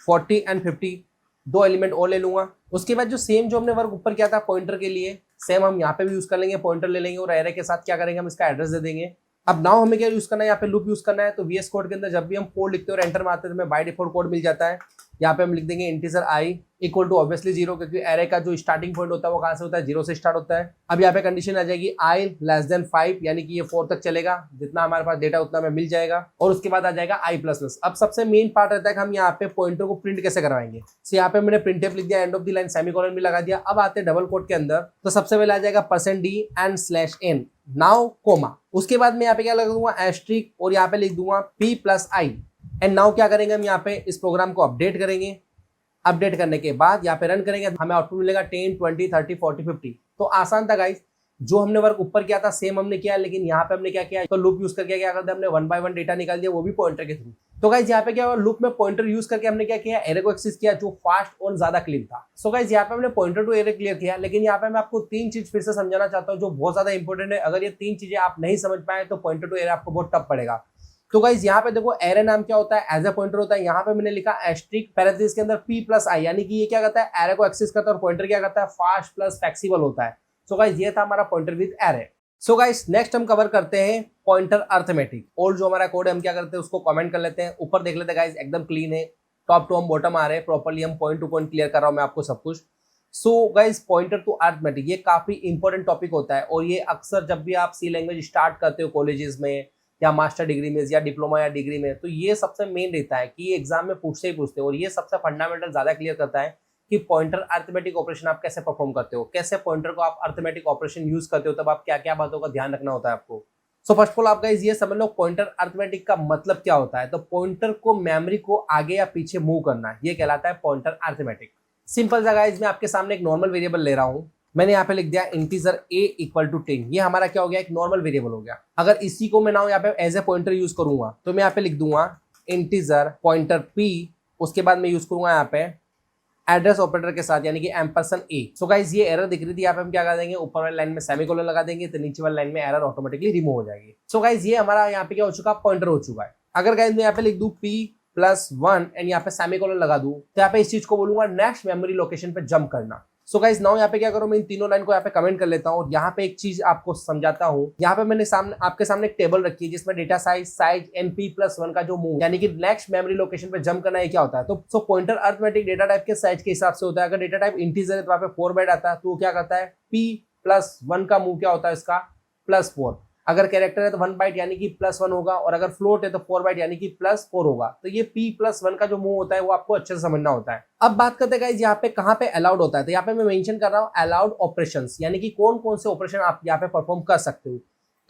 40 एंड 50 दो एलिमेंट और ले लूंगा। उसके बाद जो सेम जो हमने वर्क ऊपर किया था पॉइंटर के लिए, सेम हम यहाँ पे भी यूज कर लेंगे, पॉइंटर ले लेंगे और एरे के साथ क्या करेंगे, हम इसका एड्रेस दे देंगे। अब नाउ हमें क्या यूज करना है, यहाँ पे लूप यूज करना है। तो VS कोड के अंदर जब भी हम कोड लिखते हैं और एंटर मारते हैं तो हमें बाय डिफॉल्ट कोड मिल जाता है। यहाँ पे हम लिख देंगे integer i equal to obviously 0, क्योंकि एरे का जो स्टार्टिंग पॉइंट होता है वो कहाँ से होता है, 0 से स्टार्ट होता है। अब यहाँ पे कंडीशन आ जाएगी i < 5, यानी कि ये 4 तक चलेगा, जितना हमारे पास डेटा उतना हमें मिल जाएगा। और उसके बाद आ जाएगा i++। अब सबसे मेन पार्ट रहता है कि हम यहाँ पे पॉइंटर को प्रिंट कैसे करवाएंगे। तो यहाँ पे मैंने प्रिंटफ लिख दिया, and of the line semicolon भी लगा दिया। अब आते हैं डबल कोट के अंदर। तो सबसे पहले आ जाएगा %d and /n, now comma. उसके बाद मैं यहाँ पे क्या लगा दूंगा, एस्ट्रिक, और यहाँ पे लिख दूंगा p+i। एंड नाउ क्या करेंगे, हम यहाँ पे इस प्रोग्राम को अपडेट करेंगे। अपडेट करने के बाद यहाँ पे रन करेंगे, हमें आउटपुट मिलेगा 10, 20, 30, 40, 50। तो आसान था गाइस, जो हमने वर्क ऊपर किया था सेम हमने किया, लेकिन यहाँ पे हमने क्या किया, तो लूप यूज करके क्या करते हैं, हमने 1 बाय 1 डेटा निकाल दिया, वो भी पॉइंटर के थ्रू। तो गाइस यहाँ पे क्या हुआ, लूप में पॉइंटर यूज करके हमने क्या किया, एरे को एक्सेस किया, जो फास्ट और ज्यादा क्लीन था। सो गाइस यहाँ पे हमने पॉइंटर टू एरे क्लियर किया, लेकिन यहाँ पे मैं आपको 3 चीज फिर से समझाना चाहता हूँ जो बहुत ज्यादा इंपॉर्टेंट है। अगर ये 3 चीजें आप नहीं समझ पाए तो पॉइंटर टू एरे आपको बहुत टफ पड़ेगा। तो गाइस यहाँ पे देखो, एरे नाम क्या होता है, एज ए पॉइंटर होता है। यहाँ पे मैंने लिखा एस्ट्रिक पैरेंथेसिस के अंदर p+i, यानी कि ये क्या करता है, एरे को एक्सेस करता है, और पॉइंटर क्या करता है, फास्ट प्लस फ्लेक्सिबल होता है। सो गाइस ये था हमारा pointer with array. So guys next हम कवर करते हैं पॉइंटर अर्थमेटिक। और जो हमारा कोड है हम क्या करते हैं, उसको कमेंट कर लेते हैं। ऊपर देख लेते हैं गाइस, एकदम क्लीन है, टॉप टू हम बॉटम आ रहे हैं प्रॉपर्ली, हम पॉइंट टू पॉइंट क्लियर कर रहा हूँ मैं आपको सब कुछ। So guys pointer to arithmetic ये काफी इंपॉर्टेंट टॉपिक होता है, और ये अक्सर जब भी आप सी लैंग्वेज स्टार्ट करते हो कॉलेजेस में या मास्टर डिग्री में या डिप्लोमा या डिग्री में, तो ये सबसे मेन रहता है कि एग्जाम में पूछते ही पूछते हैं। और ये सबसे फंडामेंटल ज्यादा क्लियर करता है कि पॉइंटर अर्थमेटिक ऑपरेशन आप कैसे परफॉर्म करते हो, कैसे पॉइंटर को आप अर्थमेटिक ऑपरेशन यूज करते हो, तब आप क्या क्या बातों का ध्यान रखना होता है आपको। सो फर्स्ट ऑफ ऑल आप गाइस ये समझ लो पॉइंटर अर्थमेटिक का मतलब क्या होता है। तो पॉइंटर को मेमोरी को आगे या पीछे मूव करना, ये कहलाता है पॉइंटर अर्थमेटिक। सिंपल सा गाइस, मैं आपके सामने एक नॉर्मल वेरिएबल ले रहा हूँ, मैंने यहाँ पे लिख दिया इंटीजर a इक्वल टू 10। ये हमारा क्या हो गया, एक नॉर्मल वेरिएबल हो गया। अगर इसी को मैं नाउ यहाँ पे एज ए पॉइंटर यूज करूंगा तो मैं यहाँ पे लिख दूंगा इंटीजर पॉइंटर p, उसके बाद मैं यूज करूंगा यहाँ पे एड्रेस ऑपरेटर के साथ यानी कि एम्परसन a। सो गाइस ये एरर दिख रही थी, यहाँ पे हम क्या कर देंगे, ऊपर वाली लाइन में सेमीकोलन लगा देंगे तो नीचे वाली लाइन में एरर ऑटोमेटिकली रिमूव हो जाएगी। सो गाइस ये हमारा यहाँ पे क्या हो चुका, पॉइंटर हो चुका है। अगर गाइस मैं यहाँ पे लिख दूं p+1 एंड यहाँ पे सेमीकोलन लगा दूं तो यहाँ पे इस चीज को बोलूंगा नेक्स्ट मेमोरी लोकेशन पे जंप करना। सो गाइस नाउ यहाँ पे क्या करूं, मैं इन तीनों लाइन को यहाँ पे कमेंट कर लेता हूँ और यहाँ पे एक चीज आपको समझाता हूँ। यहाँ पे मैंने आपके सामने एक टेबल रखी है जिसमें डेटा साइज np+1 का जो मूव यानी कि नेक्स्ट मेमोरी लोकेशन पे जंप करना है क्या होता है। तो सो पॉइंटर अरिथमेटिक डेटा टाइप के साइज के हिसाब से होता है। अगर डेटा टाइप इंटीजर है तो वहाँ पे 4 बाइट आता है, तो क्या करता है p+1 का मूव क्या होता है इसका +4। अगर कैरेक्टर है तो 1 बाइट यानी कि +1 होगा, और अगर फ्लोट है तो 4 बाइट यानी कि +4 होगा। तो ये p+1 का जो मूव होता है वो आपको अच्छे से समझना होता है। अब बात करते हैं गाइस यहाँ पे कहाँ पे अलाउड होता है। तो यहाँ पे मैं मेंशन कर रहा हूँ अलाउड ऑपरेशंस, यानी कि कौन कौन से ऑपरेशन आप यहाँ पे परफॉर्म कर सकते हो।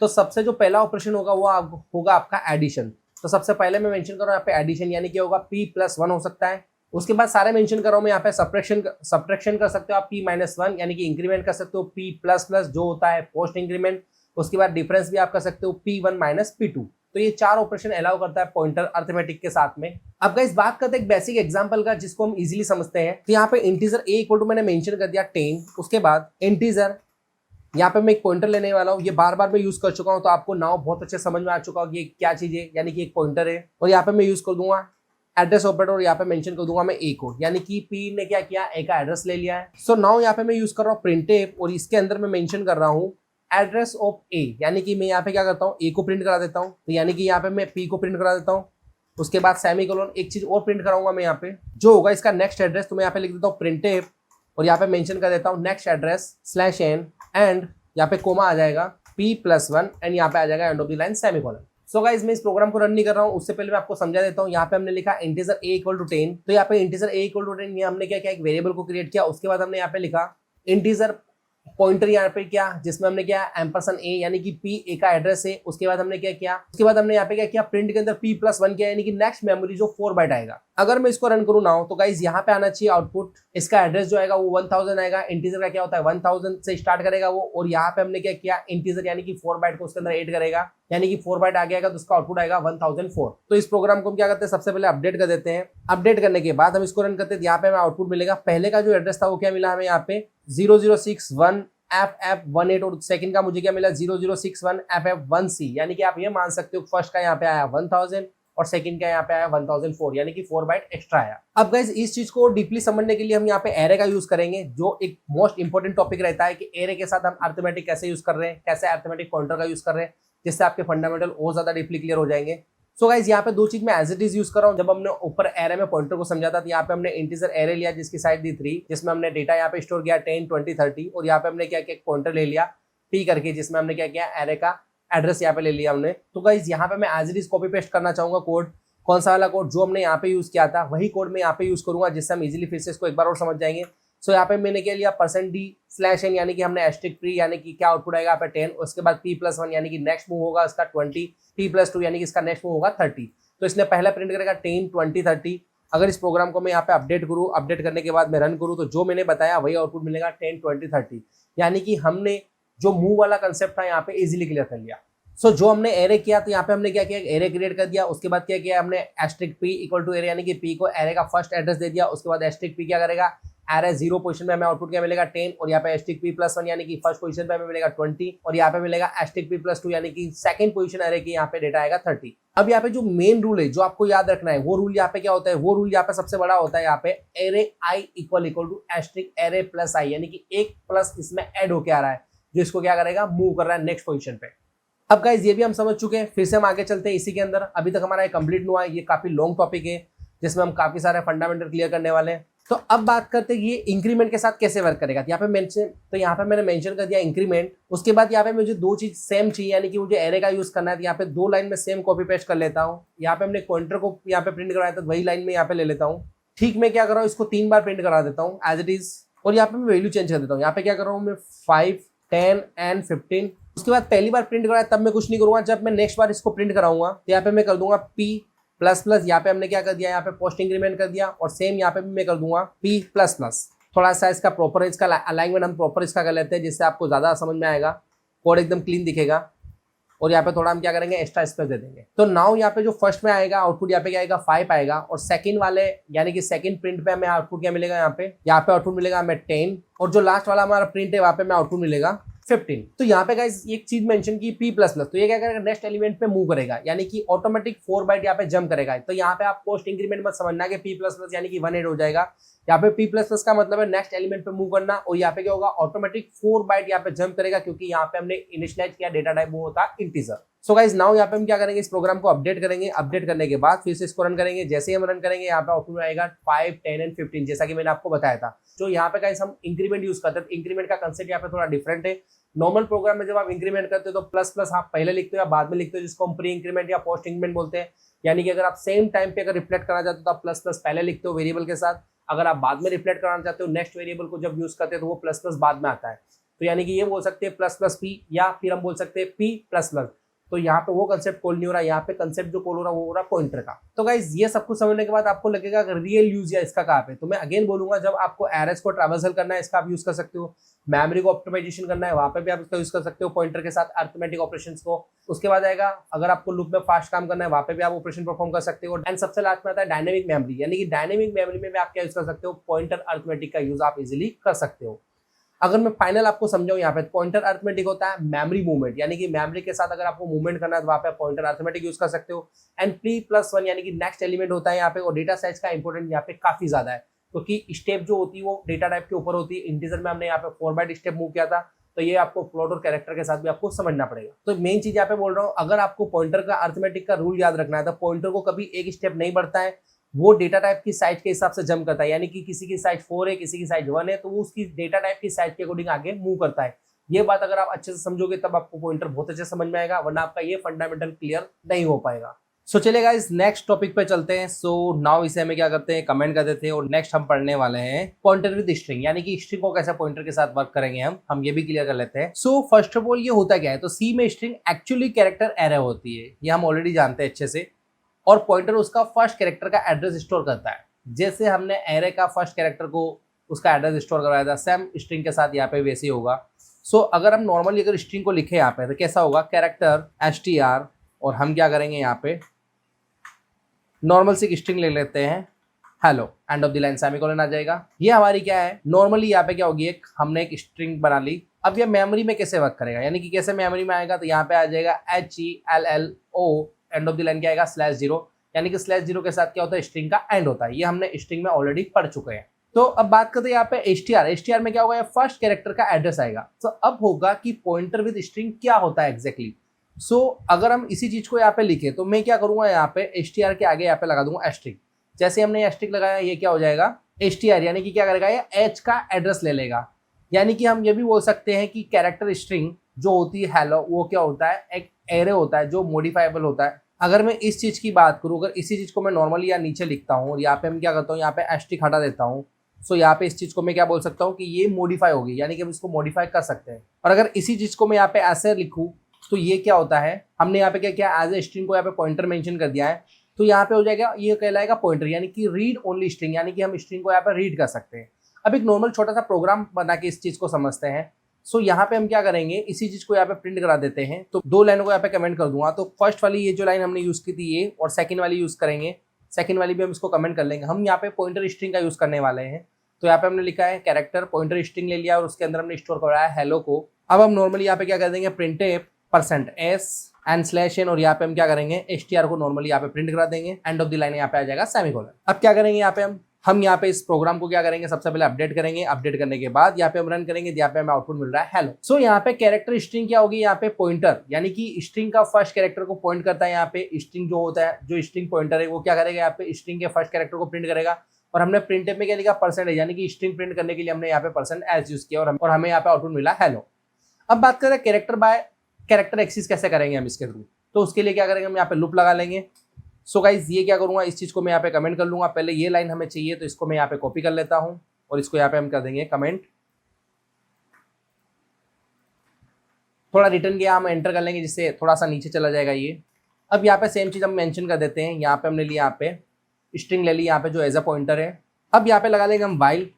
तो सबसे जो पहला ऑपरेशन होगा वो होगा आपका एडिशन। तो सबसे पहले मैं मेंशन कर रहा हूँ यहाँ पे एडिशन, यानी कि होगा p+1 हो सकता है। उसके बाद सारे मेंशन कर रहा हूँ मैं यहाँ पे सब्ट्रैक्शन कर सकते हो आप p-1 यानी कि इंक्रीमेंट कर सकते हो p++ जो होता है पोस्ट इंक्रीमेंट। उसके बाद डिफरेंस भी आप कर सकते हो p1 - p2। तो ये 4 ऑपरेशन अलाउ करता है पॉइंटर अरिथमेटिक के साथ में। अब गाइस बात करते हैं एक बेसिक एग्जांपल का जिसको हम इजीली समझते हैं। तो यहाँ पे इंटीजर a इक्वल टू मैंने मेंशन कर दिया 10। उसके बाद इंटीजर यहाँ पे मैं एक पॉइंटर लेने वाला हूँ। ये बार बार मैं यूज कर चुका हूँ तो आपको नाउ बहुत अच्छे समझ में आ चुका होगा कि ये क्या चीज है, यानी कि एक पॉइंटर है। और यहाँ पे मैं यूज कर दूंगा एड्रेस ऑपरेटर और यहाँ पे मेंशन कर दूंगा मैं a को, यानी कि p ने क्या किया, a का एड्रेस ले लिया है। सो नाउ यहाँ पे मैं यूज कर रहा हूँ printf और इसके अंदर मैं मेंशन कर रहा हूँ एड्रेस ऑफ a, यानी कि मैं यहाँ पे क्या करता हूँ a को प्रिंट करा देता हूँ। तो यानी कि यहाँ पे मैं p को प्रिंट करा देता हूँ। उसके बाद सेमीकोलन एक चीज और प्रिंट कराऊंगा मैं यहाँ पे जो होगा इसका नेक्स्ट एड्रेस। तो मैं यहाँ पे लिख देता हूँ printf और यहाँ पे मेंशन कर देता हूँ नेक्स्ट एड्रेस /n एंड यहाँ पे कोमा आ जाएगा p+1 एंड यहाँ पे आ जाएगा and of the line semicolon. So guys मैं इस प्रोग्राम को रन नहीं कर रहा हूँ, उससे पहले मैं आपको समझा देता हूँ। यहाँ पे हमने लिखा इंटीजर a इक्वल टू 10। तो यहाँ पे इंटीजर a इक्वल टू 10 ये हमने क्या किया, एक वेरिएबल को क्रिएट किया। उसके बाद हमने यहाँ पे लिखा इंटीजर पॉइंटर यहाँ पे क्या, जिसमें हमने क्या एम्परसन a यानी कि p a का एड्रेस है। उसके बाद हमने क्या किया, उसके बाद हमने यहाँ पे क्या किया, प्रिंट के अंदर p+1 किया यानी कि नेक्स्ट मेमोरी जो 4 बाइट आएगा। अगर मैं इसको रन करूँ ना तो गाइस यहाँ पे आना चाहिए आउटपुट, इसका एड्रेस जो आएगा वो 1000 आएगा। इंटीजर का क्या होता है 1000 से स्टार्ट करेगा वो, और यहाँ पे हमने क्या किया इंटीजर यानी कि 4 बाइट को उसके अंदर ऐड करेगा, यानी कि 4 बाइट आ गया तो उसका आउटपुट आएगा 1004। तो इस प्रोग्राम को हम क्या करते हैं, सबसे पहले अपडेट कर देते हैं। अपडेट करने के बाद हम इसको रन करते हैं, यहाँ पे हमें आउटपुट मिलेगा। पहले का जो एड्रेस था वो क्या मिला हमें यहाँ पे 0061 FF18 और सेकंड का मुझे क्या मिला 0061 FF1C, यानी कि आप ये मान सकते हो फर्स्ट का यहाँ पे आया 1000 और सेकंड का यहाँ पे आया 1004, यानी कि 4 बाइट एक्स्ट्रा आया। अब गाइस इस चीज को डीपली समझने के लिए हम यहाँ पे एरे का यूज करेंगे, जो एक मोस्ट इंपोर्टेंट टॉपिक रहता है कि एरे के साथ हम अरिथमेटिक कैसे यूज कर रहे हैं, कैसे अरिथमेटिक पॉइंटर का यूज कर रहे हैं, जिससे आपके फंडामेंटल और ज्यादा डीपली क्लियर हो जाएंगे। सो गाइस यहाँ पे दो चीज मैं एज इट इज यूज कर रहा हूँ। जब हमने ऊपर एरे में पॉइंटर को समझा था तो यहाँ पे हमने इंटीजर एरे लिया जिसकी साइज दी 3, जिसमें हमने डेटा यहाँ पे स्टोर किया 10, 20, 30, और यहाँ पे हमने क्या किया पॉइंटर ले लिया p करके, जिसमें हमने क्या किया एरे का एड्रेस यहाँ पे ले लिया हमने। तो गाइस यहाँ पे मैं as it is copy paste करना चाहूंगा कोड। कौन सा वाला कोड, जो हमने यहाँ पे यूज किया था वही कोड मैं यहाँ पे यूज करूंगा, जिससे हम इजिली फिर से इसको एक बार और समझ जाएंगे। सो यहाँ पे मैंने क्या लिया %d/n यानी कि हमने एस्ट्रिक प्री यानी कि क्या आउटपुट आएगा यहाँ पे 10, उसके बाद p+1 यानी कि नेक्स्ट मूव होगा इसका 20, p+2 यानी कि इसका नेक्स्ट मूव होगा 30। तो इसने पहला प्रिंट करेगा 10, 20, 30। अगर इस प्रोग्राम को मैं यहाँ पे अपडेट करूँ, अपडेट करने के बाद मैं रन करूँ तो जो मैंने बताया वही आउटपुट मिलेगा 10, 20, 30, यानी कि हमने जो मूव वाला कंसेप्ट था यहाँ पे इजीली क्लियर कर लिया। सो जो हमने एरे किया तो यहाँ पे हमने क्या किया, एरे क्रिएट कर दिया। उसके बाद क्या किया हमने asterisk p equal to array, यानी कि p को एरे का फर्स्ट एड्रेस दे दिया। उसके बाद एस्ट्रिक p क्या करेगा, एरे 0 पोजीशन में हमें आउटपुट क्या मिलेगा 10, और यहाँ पे एस्ट्रिक p+1 यानी कि फर्स्ट पोजीशन पे हमें मिलेगा 20, और यहाँ पे मिलेगा एस्ट्रिक p+2 यानी कि सेकंड पोजीशन एरे की यहाँ पे डेटा आएगा 30। अब यहाँ पे जो मेन रूल है जो आपको याद रखना है, वो रूल यहाँ पे क्या होता है, वो रूल यहाँ पे सबसे बड़ा होता है यहाँ पे array i equal to asterisk array plus i, यानी कि एक प्लस इसमें ऐड होके आ रहा है जो इसको क्या करेगा, मूव कर रहा है नेक्स्ट पोजीशन पे। अब गाइस ये भी हम समझ चुके हैं, फिर से हम आगे चलते हैं इसी के अंदर। अभी तक हमारा ये कंप्लीट हुआ है, ये काफी लॉन्ग टॉपिक है जिसमें हम काफी सारे फंडामेंटल क्लियर करने वाले हैं। तो अब बात करते हैं ये इंक्रीमेंट के साथ कैसे वर्क करेगा। यहाँ पे मैंने मेंशन कर दिया इंक्रीमेंट। उसके बाद यहाँ पे मुझे दो चीज सेम चाहिए, यानी कि मुझे एरे का यूज करना है। तो यहाँ पे 2 लाइन में सेम कॉपी पेस्ट कर लेता हूँ। यहाँ पे हमने पॉइंटर को यहाँ पे प्रिंट कराया था, वही लाइन में यहाँ पे ले लेता हूँ। ठीक मैं क्या कर रहा हूँ, इसको 3 बार प्रिंट करा देता हूँ एज इट इज, और यहाँ पे मैं वैल्यू चेंज कर देता हूँ। यहाँ पे क्या कर रहा हूँ मैं 5, 10 एंड 15। उसके बाद पहली बार प्रिंट कराया तब मैं कुछ नहीं करूंगा, जब मैं नेक्स्ट बार इसको प्रिंट कराऊंगा तो यहाँ पे मैं कर दूंगा p++। यहाँ पे हमने क्या कर दिया, यहाँ पे पोस्ट इंक्रीमेंट कर दिया, और सेम यहाँ पे भी मैं कर दूंगा p++। थोड़ा सा इसका प्रॉपर इसका अलाइनमेंट हम प्रॉपर इसका कर लेते हैं, जिससे आपको ज़्यादा समझ में आएगा, कोड एकदम क्लीन दिखेगा। और यहाँ पे थोड़ा हम क्या करेंगे, एक्स्ट्रा स्पेस दे देंगे। तो नाउ यहाँ पे जो फर्स्ट में आएगा आउटपुट यहाँ पे क्या आएगा, 5 आएगा। और सेकंड वाले यानी कि सेकंड प्रिंट पे हमें आउटपुट क्या मिलेगा, यहाँ पे आउटपुट मिलेगा हमें 10। और जो लास्ट वाला हमारा प्रिंट है वहाँ पे हमें आउटपुट मिलेगा 15। तो यहाँ पे गाइस एक चीज मेंशन की P++, तो ये क्या करेगा, नेक्स्ट एलिमेंट पे मूव करेगा, यानी कि ऑटोमेटिक 4 बाइट यहाँ पे जंप करेगा। तो यहाँ पे आप पोस्ट इंक्रीमेंट मत समझना कि P++ यानी कि 1 हो जाएगा। यहाँ पे P++ का मतलब है नेक्स्ट एलिमेंट पे मूव करना, और यहाँ पे क्या होगा, ऑटोमेटिक 4 बाइट यहाँ पे जंप करेगा, क्योंकि यहाँ पे हमने इनिशियलाइज किया डेटा टाइप वो होता है इंटीजर। सो गाइस नाउ यहाँ पे हम क्या करेंगे, इस प्रोग्राम को अपडेट करेंगे। अपडेट करने के बाद फिर से इसको रन करेंगे। जैसे ही हम रन करेंगे यहाँ पे आउटपुट आएगा 5, 10 एंड 15, जैसा कि मैंने आपको बताया था। जो यहाँ पे गाइस हम इंक्रीमेंट यूज करते हैं, इंक्रीमेंट का कंसेप्ट यहाँ पे थोड़ा डिफरेंट है। नॉर्मल प्रोग्राम में जब आप इंक्रीमेंट करते हो तो प्लस प्लस आप पहले लिखते हो या बाद में लिखते हो, जिसको हम प्री इंक्रीमेंट या पोस्ट इंक्रीमेंट बोलते हैं। यानी कि अगर आप सेम टाइम पे अगर रिफ्लेक्ट करना चाहते हो तो आप प्लस प्लस पहले लिखते हो वेरिएबल के साथ। अगर आप बाद में रिफ्लेक्ट कराना चाहते हो नेक्स्ट वेरिएबल को जब यूज करते हैं तो वो प्लस प्लस बाद में आता है। तो यानी कि ये बोल सकते हैं प्लस प्लस पी, या फिर हम बोल सकते हैं पी प्लस प्लस। तो यहाँ पे वो कंसेप्ट कॉल नहीं हो रहा, यहाँ पे कंसेप्ट जो कॉल हो रहा है वो हो रहा पॉइंटर का। तो गाइज ये सब कुछ समझने के बाद आपको लगेगा कि रियल यूज या इसका कहाँ पे, तो मैं अगेन बोलूंगा, जब आपको एरेस को ट्रैवर्सल करना है इसका आप यूज कर सकते हो। मेमोरी को ऑप्टिमाइजेशन करना है वहां पे भी आप इसका यूज कर सकते हो पॉइंटर के साथ अरिथमेटिक ऑपरेशंस को। उसके बाद आएगा अगर आपको लूप में फास्ट काम करना है वहां पे भी आप ऑपरेशन परफॉर्म कर सकते हो। एंड सबसे लास्ट में आता है डायनेमिक मेमोरी, यानी कि डायनेमिक मेमोरी में भी आप क्या यूज कर सकते हो, पॉइंटर अरिथमेटिक का यूज आप इजिली कर सकते हो। अगर मैं फाइनल आपको समझाऊं, यहाँ पे पॉइंटर अरिथमेटिक होता है मेमोरी मूवमेंट, यानी कि मेमोरी के साथ अगर आपको मूवमेंट करना है तो वहाँ पे पॉइंटर अरिथमेटिक यूज कर सकते हो। एंड P+1 यानी कि नेक्स्ट एलिमेंट होता है यहाँ पे, और डेटा साइज का इंपोर्टेंट यहाँ पे काफी ज्यादा है, क्योंकि स्टेप जो होती है वो डेटा टाइप के ऊपर होती है। इंटीजर में हमने यहाँ पे 4 बाइट स्टेप मूव किया था, तो ये आपको फ्लोट और कैरेक्टर के साथ भी आपको समझना पड़ेगा। तो मेन चीज यहाँ पे बोल रहा हूँ, अगर आपको पॉइंटर का अरिथमेटिक का रूल याद रखना है तो पॉइंटर को कभी एक स्टेप नहीं बढ़ता है, वो डेटा टाइप की साइज के हिसाब से जंप करता है। यानी कि किसी की साइज 4 है, किसी की साइज 1 है, तो वो उसकी डेटा टाइप की साइज के अकॉर्डिंग आगे मूव करता है। ये बात अगर आप अच्छे से समझोगे तब आपको पॉइंटर बहुत अच्छे से समझ में आएगा, वरना आपका ये फंडामेंटल क्लियर नहीं हो पाएगा। सो चलिए गाइस नेक्स्ट टॉपिक पे चलते हैं। सो नाउ इसे हमें क्या करते हैं, कमेंट कर देते हैं। और नेक्स्ट हम पढ़ने वाले हैं पॉइंटर विद स्ट्रिंग, यानी कि स्ट्रिंग को कैसे पॉइंटर के साथ वर्क करेंगे हम ये भी क्लियर कर लेते हैं। सो फर्स्ट ऑफ ऑल ये होता क्या है, तो सी में स्ट्रिंग एक्चुअली कैरेक्टर एरे होती है, ये हम ऑलरेडी जानते हैं अच्छे से। और पॉइंटर उसका फर्स्ट कैरेक्टर का एड्रेस स्टोर करता है। जैसे हमने एरे का फर्स्ट कैरेक्टर को उसका एड्रेस स्टोर करवाया था, सेम स्ट्रिंग के साथ यहाँ पे वैसे ही होगा। सो अगर हम नॉर्मली अगर स्ट्रिंग को लिखे यहाँ पे तो कैसा होगा, कैरेक्टर str, और हम क्या करेंगे यहाँ पे नॉर्मल सी स्ट्रिंग ले लेते हैं hello, end of the line semicolon आ जाएगा। ये हमारी क्या है, नॉर्मली यहाँ पे क्या होगी, एक हमने एक स्ट्रिंग बना ली। अब ये मेमोरी में कैसे वर्क करेगा, यानी कि कैसे मेमोरी में आएगा, तो यहाँ पे आ जाएगा HELLO, and of the line क्या आएगा /0, यानी कि /0 के साथ क्या होता है, स्ट्रिंग का एंड होता है। ये हमने स्ट्रिंग में ऑलरेडी पढ़ चुके हैं। तो अब बात करते हैं यहाँ पे str में क्या होगा, फर्स्ट कैरेक्टर का एड्रेस आएगा। तो अब होगा कि पॉइंटर विद स्ट्रिंग क्या होता है एग्जैक्टली। सो अगर हम इसी चीज को यहाँ पे लिखे तो मैं क्या करूंगा, यहाँ पे str के आगे यहाँ पे लगा दूंगा एस्ट्रिक। जैसे हमने एस्ट्रिक लगाया, ये क्या हो जाएगा str, यानी कि क्या करेगा, ये h का एड्रेस ले लेगा। यानी कि हम ये भी बोल सकते हैं कि कैरेक्टर स्ट्रिंग जो होती है हेलो, वो क्या होता है, एक एरे होता है जो मॉडिफाइबल होता है। अगर मैं इस चीज की बात करूं, अगर इसी चीज को मैं नॉर्मली यहाँ नीचे लिखता हूँ और यहाँ पे मैं क्या करता हूँ, यहाँ पे एस्ट्रिक हटा देता हूँ। सो यहाँ पे इस चीज को मैं क्या बोल सकता हूँ कि ये मॉडिफाई होगी, यानी कि हम इसको मॉडिफाई कर सकते हैं। और अगर इसी चीज को मैं यहाँ पे ऐसे लिखूँ तो ये क्या होता है, हमने यहाँ पे क्या किया, एज ए स्ट्रिंग को यहाँ पे पॉइंटर मेंशन कर दिया है। तो यहाँ पे हो जाएगा, ये कहलाएगा पॉइंटर, यानी कि रीड ओनली स्ट्रिंग, यानी कि हम स्ट्रिंग को यहाँ पे रीड कर सकते हैं। अब एक नॉर्मल छोटा सा प्रोग्राम बना के इस चीज को समझते हैं। सो यहाँ पे हम क्या करेंगे, इसी चीज को यहाँ पे प्रिंट करा देते हैं। तो 2 लाइनों को यहाँ पे कमेंट कर दूंगा। तो फर्स्ट वाली ये जो लाइन हमने यूज की थी ये, और सेकंड वाली यूज करेंगे। सेकंड वाली भी हम इसको कमेंट कर लेंगे। हम यहाँ पे पॉइंटर स्ट्रिंग का यूज करने वाले हैं। तो यहाँ पे हमने लिखा है कैरेक्टर पॉइंटर स्ट्रिंग ले लिया और उसके अंदर हमने स्टोर करवाया हेलो को। अब हम नॉर्मली यहाँ पे क्या कर देंगे, प्रिंटफ %s एंड /n, और यहाँ पे हम क्या करेंगे, str को नॉर्मली यहाँ पे प्रिंट करा देंगे। एंड ऑफ द लाइन यहाँ पे आ जाएगा सेमीकोलन। अब क्या करेंगे, यहाँ पे हम यहाँ पे इस प्रोग्राम को क्या करेंगे, सबसे पहले अपडेट करेंगे। अपडेट करने के बाद यहाँ पे हम रन करेंगे, यहाँ पे हमें आउटपुट मिल रहा है हेलो। सो यहाँ पे कैरेक्टर स्ट्रिंग क्या होगी, यहाँ पे पॉइंटर, यानी कि स्ट्रिंग का फर्स्ट कैरेक्टर को पॉइंट करता है। यहाँ पे स्ट्रिंग जो होता है, जो स्ट्रिंग पॉइंटर है वो क्या करेगा, यहाँ पे स्ट्रिंग के फर्स्ट कैरेक्टर को प्रिंट करेगा। और हमने प्रिंट में क्या लिखा, %, यानी कि स्ट्रिंग प्रिंट करने के लिए हमने यहाँ पे %s यूज किया, और हमें यहाँ पे आउटपुट मिला हेलो। अब बात करें कैरेक्टर बाय कैरेक्टर एक्सिस कैसे करेंगे हम इसके थ्रू, तो उसके लिए क्या करेंगे, हम यहाँ पे लूप लगा लेंगे। सो गाइज ये क्या करूंगा, इस चीज को मैं यहाँ पे कमेंट कर लूंगा। पहले ये लाइन हमें चाहिए तो इसको मैं यहाँ पे कॉपी कर लेता हूँ और इसको यहाँ पे हम कर देंगे कमेंट। थोड़ा रिटर्न किया हम एंटर कर लेंगे, जिससे थोड़ा सा नीचे चला जाएगा ये। अब यहाँ पे सेम चीज हम मेंशन कर देते हैं। यहाँ पे हमने लिया, यहाँ पे स्ट्रिंग ले ली, यहाँ पे जो एज अ पॉइंटर है। अब यहाँ पे लगा लेंगे हम वाइल।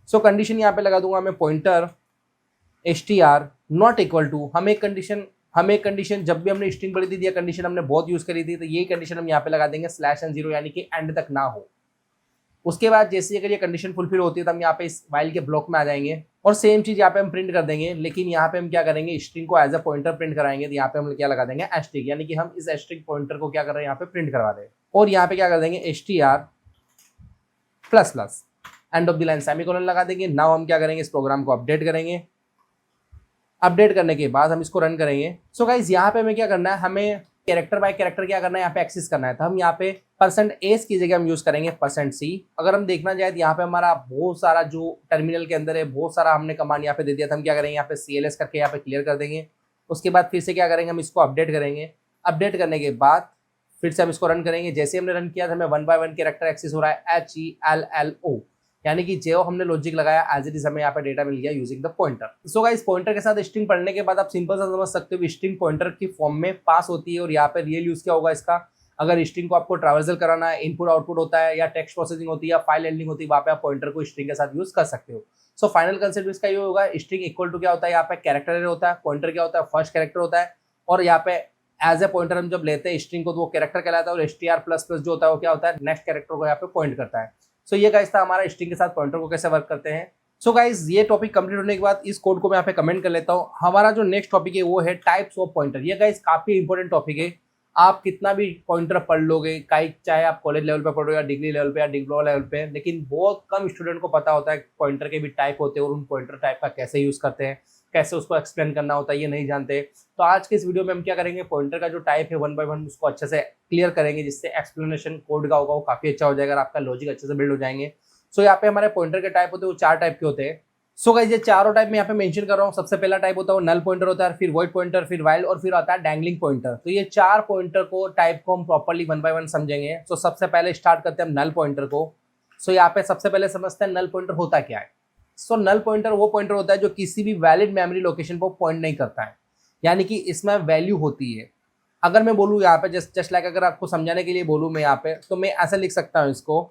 सो कंडीशन यहाँ पे लगा दूंगा मैं pointer str not equal to, हमें एक कंडीशन जब भी हमने स्ट्रिंग पढ़ी थी या कंडीशन हमने बहुत यूज करी थी, तो यही कंडीशन हम यहाँ पे लगा देंगे /n0, यानी कि एंड तक ना हो। उसके बाद जैसे अगर ये कंडीशन फुलफिल होती है तो हम यहाँ पे इस वाइल के ब्लॉक में आ जाएंगे और सेम चीज यहाँ पे हम प्रिंट कर देंगे, लेकिन यहाँ पे हम क्या करेंगे, स्ट्रिंग को एज अ पॉइंटर प्रिंट कराएंगे। तो यहाँ पे हम क्या लगा देंगे एस्ट्रिक, यानी कि हम इस एस्ट्रिक पॉइंटर को क्या कर रहे हैं यहाँ पे प्रिंट करवा देंगे। और यहाँ पे क्या कर देंगे str plus plus and of the line semicolon लगा देंगे। नाउ हम क्या करेंगे, इस प्रोग्राम को अपडेट करेंगे। अपडेट करने के बाद हम इसको रन करेंगे। सो गाइज यहाँ पे हमें क्या करना है, हमें कैरेक्टर बाय कैरेक्टर क्या करना है, यहाँ पे एक्सेस करना है। तो हम यहाँ पे %s की जगह हम यूज करेंगे %c। अगर हम देखना चाहे तो यहाँ पे हमारा बहुत सारा जो टर्मिनल के अंदर है, बहुत सारा हमने कमांड यहाँ पे दे दिया था। हम क्या करेंगे, यहाँ पे cls करके यहाँ पे क्लियर कर देंगे। उसके बाद फिर से क्या करेंगे, हम इसको अपडेट करेंगे। अपडेट करने के बाद फिर से हम इसको रन करेंगे। जैसे हमने रन किया था, हमें 1 by 1 कैरेक्टर एक्सेस हो रहा है HELLO, यानी कि जो हमने लॉजिक लगाया एज इट इज हमें यहाँ पे डेटा मिल गया using the pointer. So guys pointer के साथ स्ट्रिंग पढ़ने के बाद आप सिंपल सा समझ सकते हो स्ट्रिंग पॉइंटर की फॉर्म में पास होती है। और यहाँ पे रियल यूज क्या होगा इसका, अगर स्ट्रिंग को आपको ट्रावर्सल कराना है, इनपुट आउटपुट होता है या टेक्स्ट प्रोसेसिंग होती है या फाइल हैंडलिंग होती है, वहाँ पे आप पॉइंटर को स्ट्रिंग के साथ यूज कर सकते हो। सो फाइनल कंसेप्ट इसका ये होगा, स्ट्रिंग इक्वल टू क्या होता है, यहाँ पे कैरेक्टर होता है, पॉइंटर क्या होता है, फर्स्ट कैरेक्टर होता है। और यहाँ पे एज ए पॉइंटर हम जब लेते हैं स्ट्रिंग को तो वो कैरेक्टर कहलाता है, और str प्लस प्लस जो होता है वो क्या होता है, नेक्स्ट कैरेक्टर को यहाँ पे पॉइंट करता है। सो ये गाइस था हमारा स्ट्रिंग के साथ पॉइंटर को कैसे वर्क करते हैं। सो गाइस ये टॉपिक कंप्लीट होने के बाद इस कोड को मैं यहाँ पे कमेंट कर लेता हूँ। हमारा जो नेक्स्ट टॉपिक है वो है टाइप्स ऑफ पॉइंटर। ये गाइस काफी इंपॉर्टेंट टॉपिक है। आप कितना भी पॉइंटर पढ़ लोगे, चाहे आप कॉलेज लेवल पे पढ़ो या डिग्री लेवल पे या डिप्लोमा लेवल पे, लेकिन बहुत कम स्टूडेंट को पता होता है पॉइंटर के भी टाइप होते हैं और उन पॉइंटर टाइप का कैसे यूज करते हैं, कैसे उसको एक्सप्लेन करना होता है, ये नहीं जानते। तो आज के इस वीडियो में हम क्या करेंगे, पॉइंटर का जो टाइप है 1 by 1 उसको अच्छे से क्लियर करेंगे, जिससे एक्सप्लेनेशन कोड का होगा वो काफी अच्छा हो जाएगा और आपका लॉजिक अच्छे से बिल्ड हो जाएंगे। सो यहाँ पे हमारे पॉइंटर के टाइप होते हैं वो 4 टाइप के होते हैं। सो गाइस ये चारों टाइप में यहाँ पे मेंशन कर रहा हूँ। सबसे पहला टाइप होता है वो नल पॉइंटर होता है, फिर वॉइड पॉइंटर, फिर वाइल्ड और फिर आता है डैंगलिंग पॉइंटर। तो ये 4 पॉइंटर को टाइप को हम प्रॉपर्ली 1 by 1 समझेंगे। सो सबसे पहले स्टार्ट करते हैं हम नल पॉइंटर को। सो यहाँ पे सबसे पहले समझते हैं नल पॉइंटर होता क्या है। सो नल पॉइंटर वो पॉइंटर होता है जो किसी भी वैलिड मेमोरी लोकेशन पर पॉइंट नहीं करता है, यानी कि इसमें वैल्यू होती है। अगर मैं बोलूँ यहाँ पे जस्ट लाइक अगर आपको समझाने के लिए बोलूँ मैं यहाँ पे, तो मैं ऐसा लिख सकता हूँ इसको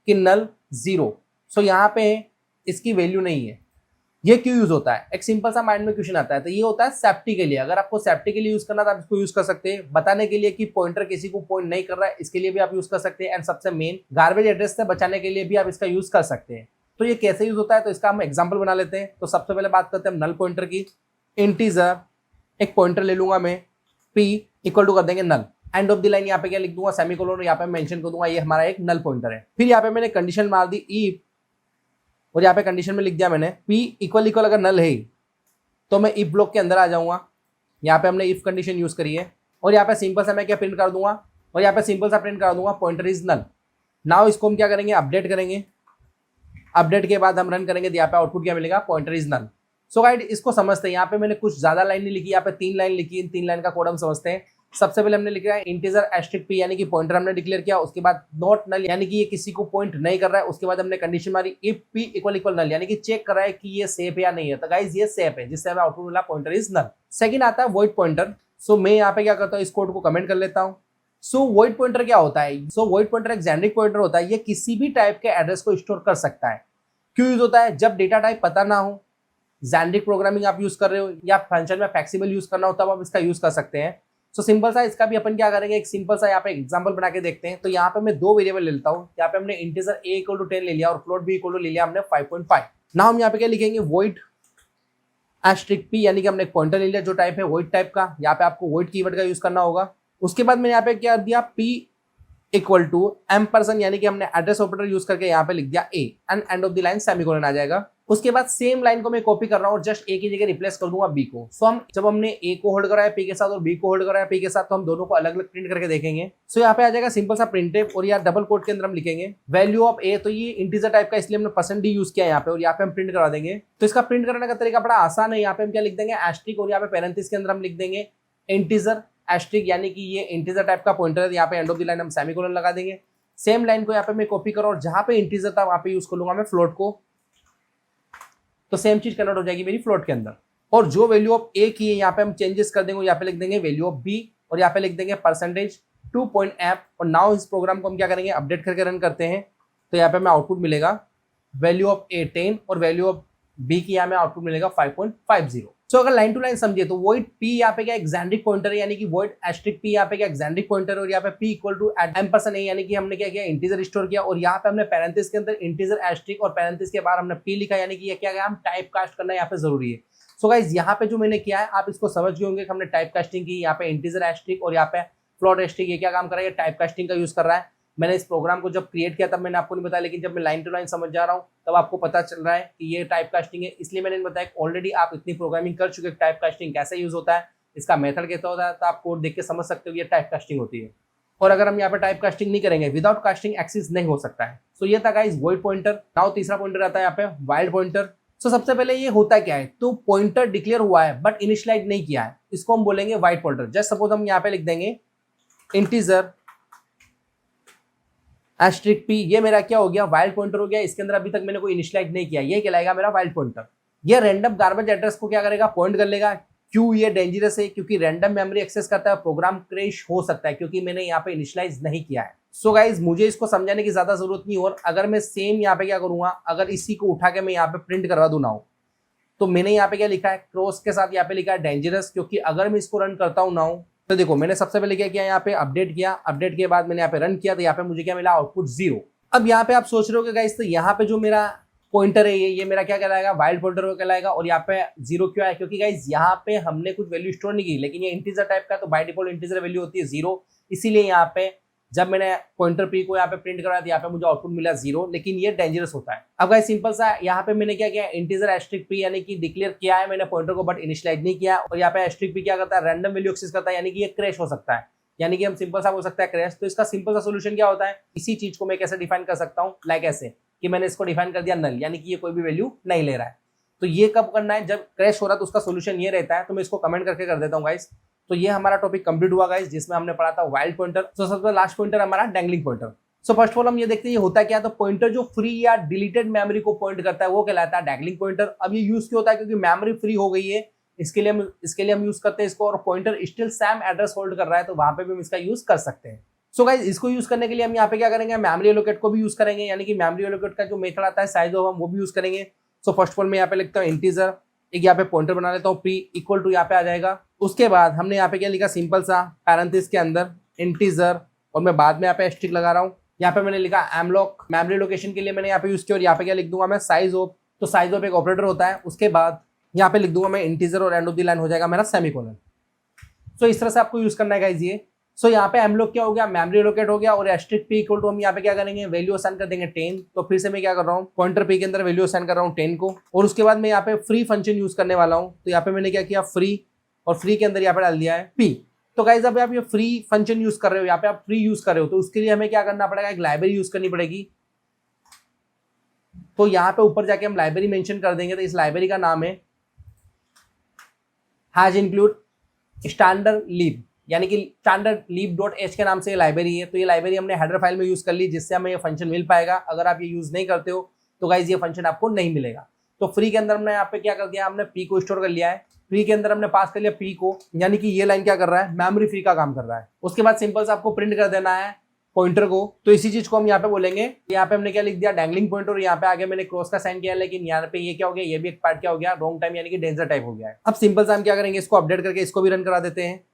कि नल 0। सो यहाँ पे इसकी वैल्यू नहीं है। ये क्यों यूज होता है, एक सिंपल सा माइंड में क्वेश्चन आता है। तो ये होता है सेफ्टी के लिए। अगर आपको सेफ्टी के लिए यूज करना तो आप इसको यूज कर सकते हैं, बताने के लिए कि पॉइंटर किसी को पॉइंट नहीं कर रहा है, इसके लिए भी आप यूज कर सकते हैं। एंड सबसे मेन गार्बेज एड्रेस से बचाने के लिए भी आप इसका यूज कर सकते हैं। तो ये कैसे यूज होता है, तो इसका हम एग्जाम्पल बना लेते हैं। तो सबसे पहले बात करते हैं नल पॉइंटर की। इंटीजर एक पॉइंटर ले लूंगा मैं, p इक्वल टू कर देंगे नल, एंड ऑफ द लाइन यहाँ पे क्या लिख दूंगा, सेमीकोलन, यहाँ पे मेंशन कर दूंगा ये हमारा एक नल पॉइंटर है। फिर यहाँ पे मैंने कंडीशन मार दी इफ, और यहाँ पे कंडीशन में लिख दिया मैंने p इक्वल इक्वल अगर नल है तो मैं इफ ब्लॉक के अंदर आ जाऊंगा। यहाँ पे हमने इफ कंडीशन यूज करी है और यहाँ पे सिंपल सा मैं क्या प्रिंट कर दूंगा, और यहाँ पे सिंपल सा प्रिंट कर दूंगा पॉइंटर इज नल। नाउ इसको हम क्या करेंगे, अपडेट करेंगे। अपडेट के बाद हम रन करेंगे तो यहाँ पे आउटपुट क्या मिलेगा, pointer is null. So guys इसको समझते हैं। यहाँ पे मैंने कुछ ज्यादा लाइन नहीं लिखी, यहाँ पे 3 लाइन लिखी। इन 3 लाइन का कोड हम समझते हैं। सबसे पहले हमने लिखा है इंटीजर एस्ट्रिक p, यानी कि पॉइंटर हमने डिक्लेयर किया। उसके बाद नॉट नल, यानी कि ये किसी को पॉइंट नहीं कर रहा है। उसके बाद हमने कंडीशन मारी इफ p इक्वल इक्वल नल, यानी कि चेक कर रहा है कि ये सेफ है या नहीं है। तो गाइज ये सेफ है, जिससे हमें आउटपुट मिला पॉइंटर इज नल। सेकंड आता है वॉइड पॉइंटर। सो मैं यहाँ पे क्या करता हूँ, इस कोड को कमेंट कर लेता हूँ। सो वॉइड पॉइंटर क्या होता है, सो वॉइड पॉइंटर एक जेनेरिक पॉइंटर होता है। ये किसी भी टाइप के एड्रेस को स्टोर कर सकता है। क्यों यूज होता है, जब डेटा टाइप पता ना हो, जेनेरिक प्रोग्रामिंग आप यूज कर रहे हो या फंक्शन में फ्लेक्सिबल यूज करना हो, तब आप इसका यूज कर सकते हैं। सो सिंपल सा इसका भी अपन क्या करेंगे, एक सिंपल सा यहाँ पे एग्जांपल बना के देखते हैं। तो यहाँ पे मैं 2 वेरिएबल ले लेता हूँ। यहाँ पे हमने इंटीजर a इक्वल टू 10 ले लिया और फ्लोट b इक्वल टू ले लिया हमने 5.5। नाउ हम यहाँ पे क्या लिखेंगे, वॉइड एस्ट्रिक p, यानी कि हमने एक पॉइंटर ले लिया जो टाइप है वॉइड टाइप का। यहाँ पे आपको वॉइड कीवर्ड का यूज करना होगा। उसके बाद मैंने यहाँ पे क्या दिया, p इक्वल टू एम्परसेंड, यानी कि हमने एड्रेस ऑपरेटर यूज करके यहाँ पे लिख दिया a, and end of the line semicolon आ जाएगा। उसके बाद सेम लाइन को मैं कॉपी कर रहा हूँ और जस्ट a की जगह रिप्लेस कर दूंगा b को। सो हम जब हमने a को होल्ड कराया p के साथ और b को होल्ड कराया p के साथ, तो हम दोनों को अलग अलग प्रिंट करके देखेंगे। सो यहाँ पे आ जाएगा सिंपल सा प्रिंटफ, और यहाँ डबल कोट के अंदर हम लिखेंगे वैल्यू ऑफ a। तो ये इंटीजर टाइप का, इसलिए हमने %d यूज किया यहाँ पे, और यहाँ पे हम प्रिंट करा देंगे। तो इसका प्रिंट करने का तरीका बड़ा आसान है। यहाँ पे हम क्या लिख देंगे, एस्ट्रिक, और यहाँ पे पैरेंथेसिस के अंदर हम लिख देंगे इंटीजर एस्ट्रिक, यानी कि ये इंटीजर टाइप का पॉइंटर है। यहाँ पे एंड ऑफ द लाइन हम सेमीकोलन लगा देंगे। सेम लाइन को यहाँ पे मैं कॉपी करूँ और जहां पे इंटीजर था वहां पे यूज कर लूंगा मैं फ्लोट को। तो सेम चीज कन्वर्ट हो जाएगी मेरी फ्लोट के अंदर। और जो वैल्यू ऑफ a की है यहाँ पे हम चेंजेस कर देंगे। यहाँ पे लिख देंगे वैल्यू ऑफ b, और यहाँ पे लिख देंगे %2.f। और नाउ इस प्रोग्राम को हम क्या करेंगे, अपडेट करके रन करते हैं। तो यहाँ पे हमें आउटपुट मिलेगा वैल्यू ऑफ ए 10 और वैल्यू ऑफ बी की यहाँ में आउटपुट मिलेगा 5.50। सो अगर लाइन टू लाइन समझिए तो वॉइड पी यहाँ पे क्या एक्जेंड्रिक पॉइंटर है, यानी कि वॉइड एस्ट्रिक पी यहाँ पे क्या एक्जेंड्रिक पॉइंटर है, और यहाँ पे पी इक्वल टू एम% ए, यानी कि हमने क्या किया इंटीजर स्टोर किया, और यहाँ पे हमने पैरेंथेसिस के अंदर इंटीजर एस्ट्रिक और पैरेंथेसिस के बाद हमने पी लिखा, यानी कि ये क्या गया हम टाइप कास्ट करना यहाँ पे जरूरी है। सो गाइज यहाँ पे जो मैंने किया है आप इसको समझ गए होंगे कि हमने टाइप कास्टिंग की, यहाँ पे इंटीजर एस्ट्रिक और यहाँ पे फ्लोट एस्ट्रिक, ये क्या काम कर रहा है, टाइप कास्टिंग का यूज कर रहा है। मैंने इस प्रोग्राम को जब क्रिएट किया तब मैंने आपको नहीं बताया, लेकिन जब मैं लाइन टू लाइन समझ जा रहा हूँ तब आपको पता चल रहा है कि ये टाइप कास्टिंग है, इसलिए मैंने बताया ऑलरेडी आप इतनी प्रोग्रामिंग कर चुके टाइप कास्टिंग कैसे यूज होता है, इसका मेथड कैसा होता है, तो आप कोड देख के समझ सकते हो ये टाइप कास्टिंग होती है। और अगर हम यहाँ पे टाइप कास्टिंग नहीं करेंगे विदाउट कास्टिंग एक्सेस नहीं हो सकता है। सो ये था गाइस वॉइड पॉइंटर। नाउ तीसरा पॉइंटर आता है यहाँ पे वाइल्ड पॉइंटर। सो सबसे पहले ये होता क्या है, तो पॉइंटर डिक्लेयर हुआ है बट इनिशियलाइज नहीं किया है, इसको हम बोलेंगे वाइल्ड पॉइंटर। जस्ट सपोज हम यहाँ पे लिख देंगे इंटीजर एस्ट्रिक पी, ये मेरा क्या हो गया वाइल्ड पॉइंटर हो गया, इसके अंदर अभी तक मैंने कोई इनिशियलाइज नहीं किया, ये कहलाएगा मेरा वाइल्ड पॉइंटर। ये रैंडम गार्बेज एड्रेस को क्या करेगा पॉइंट कर लेगा। क्यों ये डेंजरस है, क्योंकि रैंडम मेमोरी एक्सेस करता है, प्रोग्राम क्रैश हो सकता है क्योंकि मैंने यहाँ पे इनिशियलाइज नहीं किया है। सो गाइज मुझे इसको समझाने की ज्यादा जरूरत नहीं, और अगर मैं सेम यहाँ पे क्या करूंगा, अगर इसी को उठा के मैं यहाँ पे प्रिंट करवा दूं नाउ, तो मैंने यहाँ पे क्या लिखा है क्रॉस के साथ यहाँ पे लिखा है डेंजरस, क्योंकि अगर मैं इसको रन करता हूँ नाउ तो देखो मैंने सबसे पहले क्या किया, यहाँ पे अपडेट किया, अपडेट के बाद मैंने यहाँ पे रन किया तो यहाँ पे मुझे क्या मिला आउटपुट 0। अब यहाँ पे आप सोच रहे हो कि गाइस तो यहाँ पे जो मेरा पॉइंटर है ये मेरा क्या कहलाएगा वाइल्ड पॉइंटर कहलाएगा, और यहाँ पे 0 क्यों है, क्योंकि गाइस यहाँ पे हमने कुछ वैल्यू स्टोर नहीं की, लेकिन ये इंटीजर टाइप का तो बाय डिफॉल्ट इंटीजर वैल्यू होती है 0, इसीलिए यहाँ पे जब मैंने पॉइंटर पी को यहाँ पे प्रिंट कराया तो यहाँ पे मुझे आउटपुट मिला 0, लेकिन ये डेंजरस होता है। अब गाइस सिंपल सा यहाँ पे मैंने क्या किया इंटीजर एस्ट्रिक पी यानी कि डिक्लेयर किया है मैंने पॉइंटर को बट इनिशियलाइज नहीं किया, और यहाँ पे एस्ट्रिक पी क्या करता है रैंडम वैल्यू एक्सेस करता है, यानी कि ये क्रैश हो सकता है, यानी कि हम सिंपल सा बोल सकता है क्रैश। तो इसका सिंपल सा सोल्यूशन क्या होता है, इसी चीज को मैं कैसे डिफाइन कर सकता हूँ, लाइक ऐसे कि मैंने इसको डिफाइन कर दिया नल, यानी कि ये कोई भी वैल्यू नहीं ले रहा है। तो ये कब करना है, जब क्रैश हो रहा है तो उसका सोल्यूशन ये रहता है, तो मैं इसको कमेंट करके कर देता हूँ गाइस। तो ये हमारा टॉपिक कंप्लीट हुआ गाइस, जिसमें हमने पढ़ा था वाइल्ड पॉइंटर। तो सबसे लास्ट पॉइंटर हमारा dangling pointer. So first of all हम ये देखते हैं ये होता क्या है, तो पॉइंटर जो फ्री या डिलीटेड मेमोरी को पॉइंट करता है वो कहलाता है डैंगलिंग पॉइंटर। अब ये यूज क्यों होता है, क्योंकि मेमोरी फ्री हो गई है, इसके लिए हम यूज करते हैं इसको, और pointer still same address hold कर रहा है तो वहां पे भी हम इसका यूज कर सकते हैं। सो गाइस इसको यूज करने के लिए हम यहाँ पे क्या करेंगे, मेमोरी एलोकेट को भी यूज करेंगे, यानी कि मेमोरी एलोकेट का जो मेथड आता है साइज ऑफ हम वो भी यूज करेंगे। सो फर्स्ट ऑफ ऑल मैं यहाँ पे लिखता हूँ इंटीजर, एक यहाँ पे पॉइंटर बना लेता हूँ पी इक्वल टू यहाँ पे आ जाएगा। उसके बाद हमने यहाँ पे क्या लिखा सिंपल सा पैरेंथेसिस के अंदर इंटीजर, और मैं बाद में यहाँ पे एस्ट्रिक लगा रहा हूँ। यहाँ पे मैंने लिखा एमलॉक, मेमोरी लोकेशन के लिए मैंने यहाँ पे यूज किया, और यहाँ पे क्या लिख दूंगा मैं साइज ऑफ, तो साइज ऑफ एक ऑपरेटर होता है। उसके बाद यहाँ पे लिख दूंगा मैं इंटीजर और एंड ऑफ द लाइन हो जाएगा मेरा सेमीकोलन। सो इस तरह से आपको यूज करना है गाइस ये। सो यहाँ पे एमलॉक क्या हो गया, मेमोरी एलोकेट हो गया, और एस्ट्रिक पी इक्वल टू हम यहाँ पे क्या करेंगे वैल्यू असाइन कर देंगे 10। तो फिर से मैं क्या कर रहा हूँ पॉइंटर पी के अंदर वैल्यू असाइन कर रहा हूँ 10 को, और उसके बाद मैं यहाँ पे फ्री फंक्शन यूज करने वाला हूँ। तो यहाँ पे मैंने क्या किया फ्री, और फ्री के अंदर यहाँ पे डाल दिया है पी। तो गाइस अब आप ये फ्री फंक्शन यूज कर रहे हो, यहाँ पे आप फ्री यूज कर रहे हो, तो उसके लिए हमें क्या करना पड़ेगा, एक लाइब्रेरी यूज करनी पड़ेगी। तो यहाँ पे ऊपर जाके हम लाइब्रेरी मेंशन कर देंगे, तो इस लाइब्रेरी का नाम है हैज इंक्लूड स्टैंडर्ड लीब, यानी कि स्टैंडर्ड लीब डॉट एच के नाम से ये लाइब्रेरी है। तो ये लाइब्रेरी हमने हेडर फाइल में यूज कर ली, जिससे हमें ये फंक्शन मिल पाएगा। अगर आप ये यूज नहीं करते हो तो गाइज ये फंक्शन आपको नहीं मिलेगा। तो फ्री के अंदर हमने यहाँ पे क्या कर दिया, हमने पी को स्टोर कर लिया है, फ्री के अंदर हमने पास कर लिया पी को, यानी कि ये लाइन क्या कर रहा है मेमोरी फ्री का काम कर रहा है। उसके बाद सिंपल से आपको प्रिंट कर देना है पॉइंटर को। तो इसी चीज को हम यहाँ पे बोलेंगे, यहाँ पे हमने क्या लिख दिया डैंगलिंग पॉइंटर, और यहाँ पे आगे मैंने क्रॉस का साइन किया, लेकिन यहाँ पे ये क्या हो गया, ये भी एक पार्ट क्या हो गया रॉन्ग टाइम, यानी कि डेंजर टाइप हो गया है। अब सिंपल से हम क्या करेंगे, इसको अपडेट करके इसको भी रन करा देते हैं।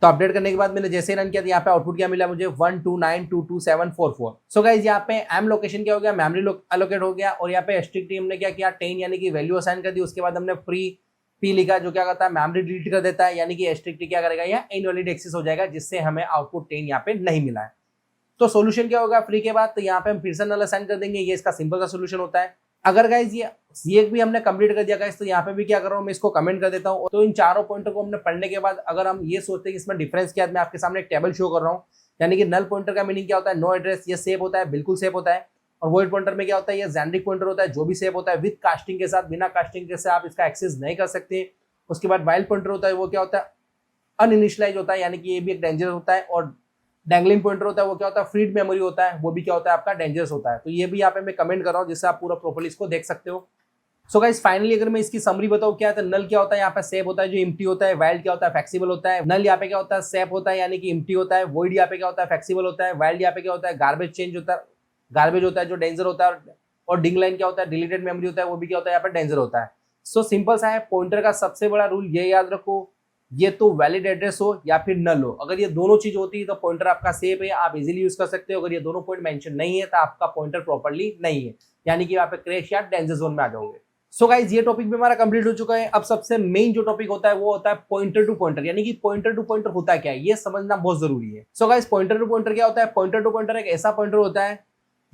तो अपडेट करने के बाद मैंने जैसे ही रन किया तो यहाँ पे आउटपुट क्या मिला मुझे 129224744। सो गाइज यहाँ पे एम लोकेशन क्या हो गया, मेमोरी अलोकेट हो गया, और यहाँ पे एस्ट्रिक हमने क्या किया 10 यानी कि वैल्यू असाइन कर दी। उसके बाद हमने फ्री पी लिखा, जो क्या करता है मेमोरी डिलीट कर देता है, यानी कि एस्ट्रिक क्या करेगा, या इनवैलिड एक्सेस हो जाएगा, जिससे हमें आउटपुट 10 यहाँ पे नहीं मिला है। तो सोल्यूशन क्या होगा फ्री के बाद, तो यहाँ पे हम फिर से नल असाइन कर देंगे, ये इसका सिंपल सा सोल्यूशन होता है। अगर गाइज ये भी हमने कंप्लीट कर दिया गाइज, तो यहाँ पे भी क्या कर रहा हूँ मैं इसको कमेंट कर देता हूँ। तो इन चारों पॉइंटर को हमने पढ़ने के बाद अगर हम ये सोचते हैं कि इसमें डिफरेंस क्या है, मैं आपके सामने एक टेबल शो कर रहा हूँ। यानी कि नल पॉइंटर का मीनिंग क्या होता है, नो एड्रेस, ये सेव होता है, बिल्कुल सेव होता है। और वॉइड पॉइंटर में क्या होता है, ये जेनरिक पॉइंटर होता है, जो भी सेव होता है विद कास्टिंग के साथ, बिना कास्टिंग के साथ आप इसका एक्सेस नहीं कर सकते। उसके बाद वाइल्ड पॉइंटर होता है, वो क्या होता है अनइनिशियलाइज होता है, यानी कि ये भी एक डेंजरस होता है। और डैंगलिंग पॉइंटर होता है, वो क्या होता है फ्रीड मेमोरी होता है, वो भी क्या होता है आपका डेंजरस होता है। तो ये भी यहाँ पे मैं कमेंट कर रहा हूँ, जिससे आप पूरा प्रॉपर्ली इसको देख सकते हो। सो गाइस फाइनली अगर मैं इसकी समरी बताऊँ क्या है, तो नल क्या होता है यहाँ पे सेव होता है जो इम्प्टी होता है, वाइल्ड क्या होता है फ्लेक्सिबल होता है। नल यहाँ पे क्या होता है सेव होता है यानी कि इम्प्टी होता है, वॉइड यहाँ पे क्या होता है फ्लेक्सिबल होता है, वाइल्ड यहाँ पे क्या होता है गार्बेज चेंज होता है, गार्बेज होता है जो डेंजर होता है, और डिंग लाइन क्या होता है, डिलीटेड मेमोरी होता है, वो भी क्या होता है यहाँ पे डेंजर होता है। सो सिंपल सा है, पॉइंटर का सबसे बड़ा रूल ये याद रखो, ये तो वैलिड एड्रेस हो या फिर नल हो, अगर ये दोनों चीज होती है तो पॉइंटर आपका सेफ है, आप इजीली यूज कर सकते हो। अगर ये दोनों पॉइंट मेंशन नहीं है तो आपका पॉइंटर प्रॉपर्ली नहीं है, यानी कि यहाँ पे क्रैश या डेंजर जोन में आ जाओगे। सो गाइज ये टॉपिक भी हमारा कंप्लीट हो चुका है। अब सबसे मेन जो टॉपिक होता है वो होता है पॉइंटर टू पॉइंटर, यानी कि पॉइंटर टू पॉइंटर होता क्या है ये समझना बहुत जरूरी है। So guys pointer to pointer क्या होता है? पॉइंटर टू पॉइंटर एक ऐसा पॉइंटर होता है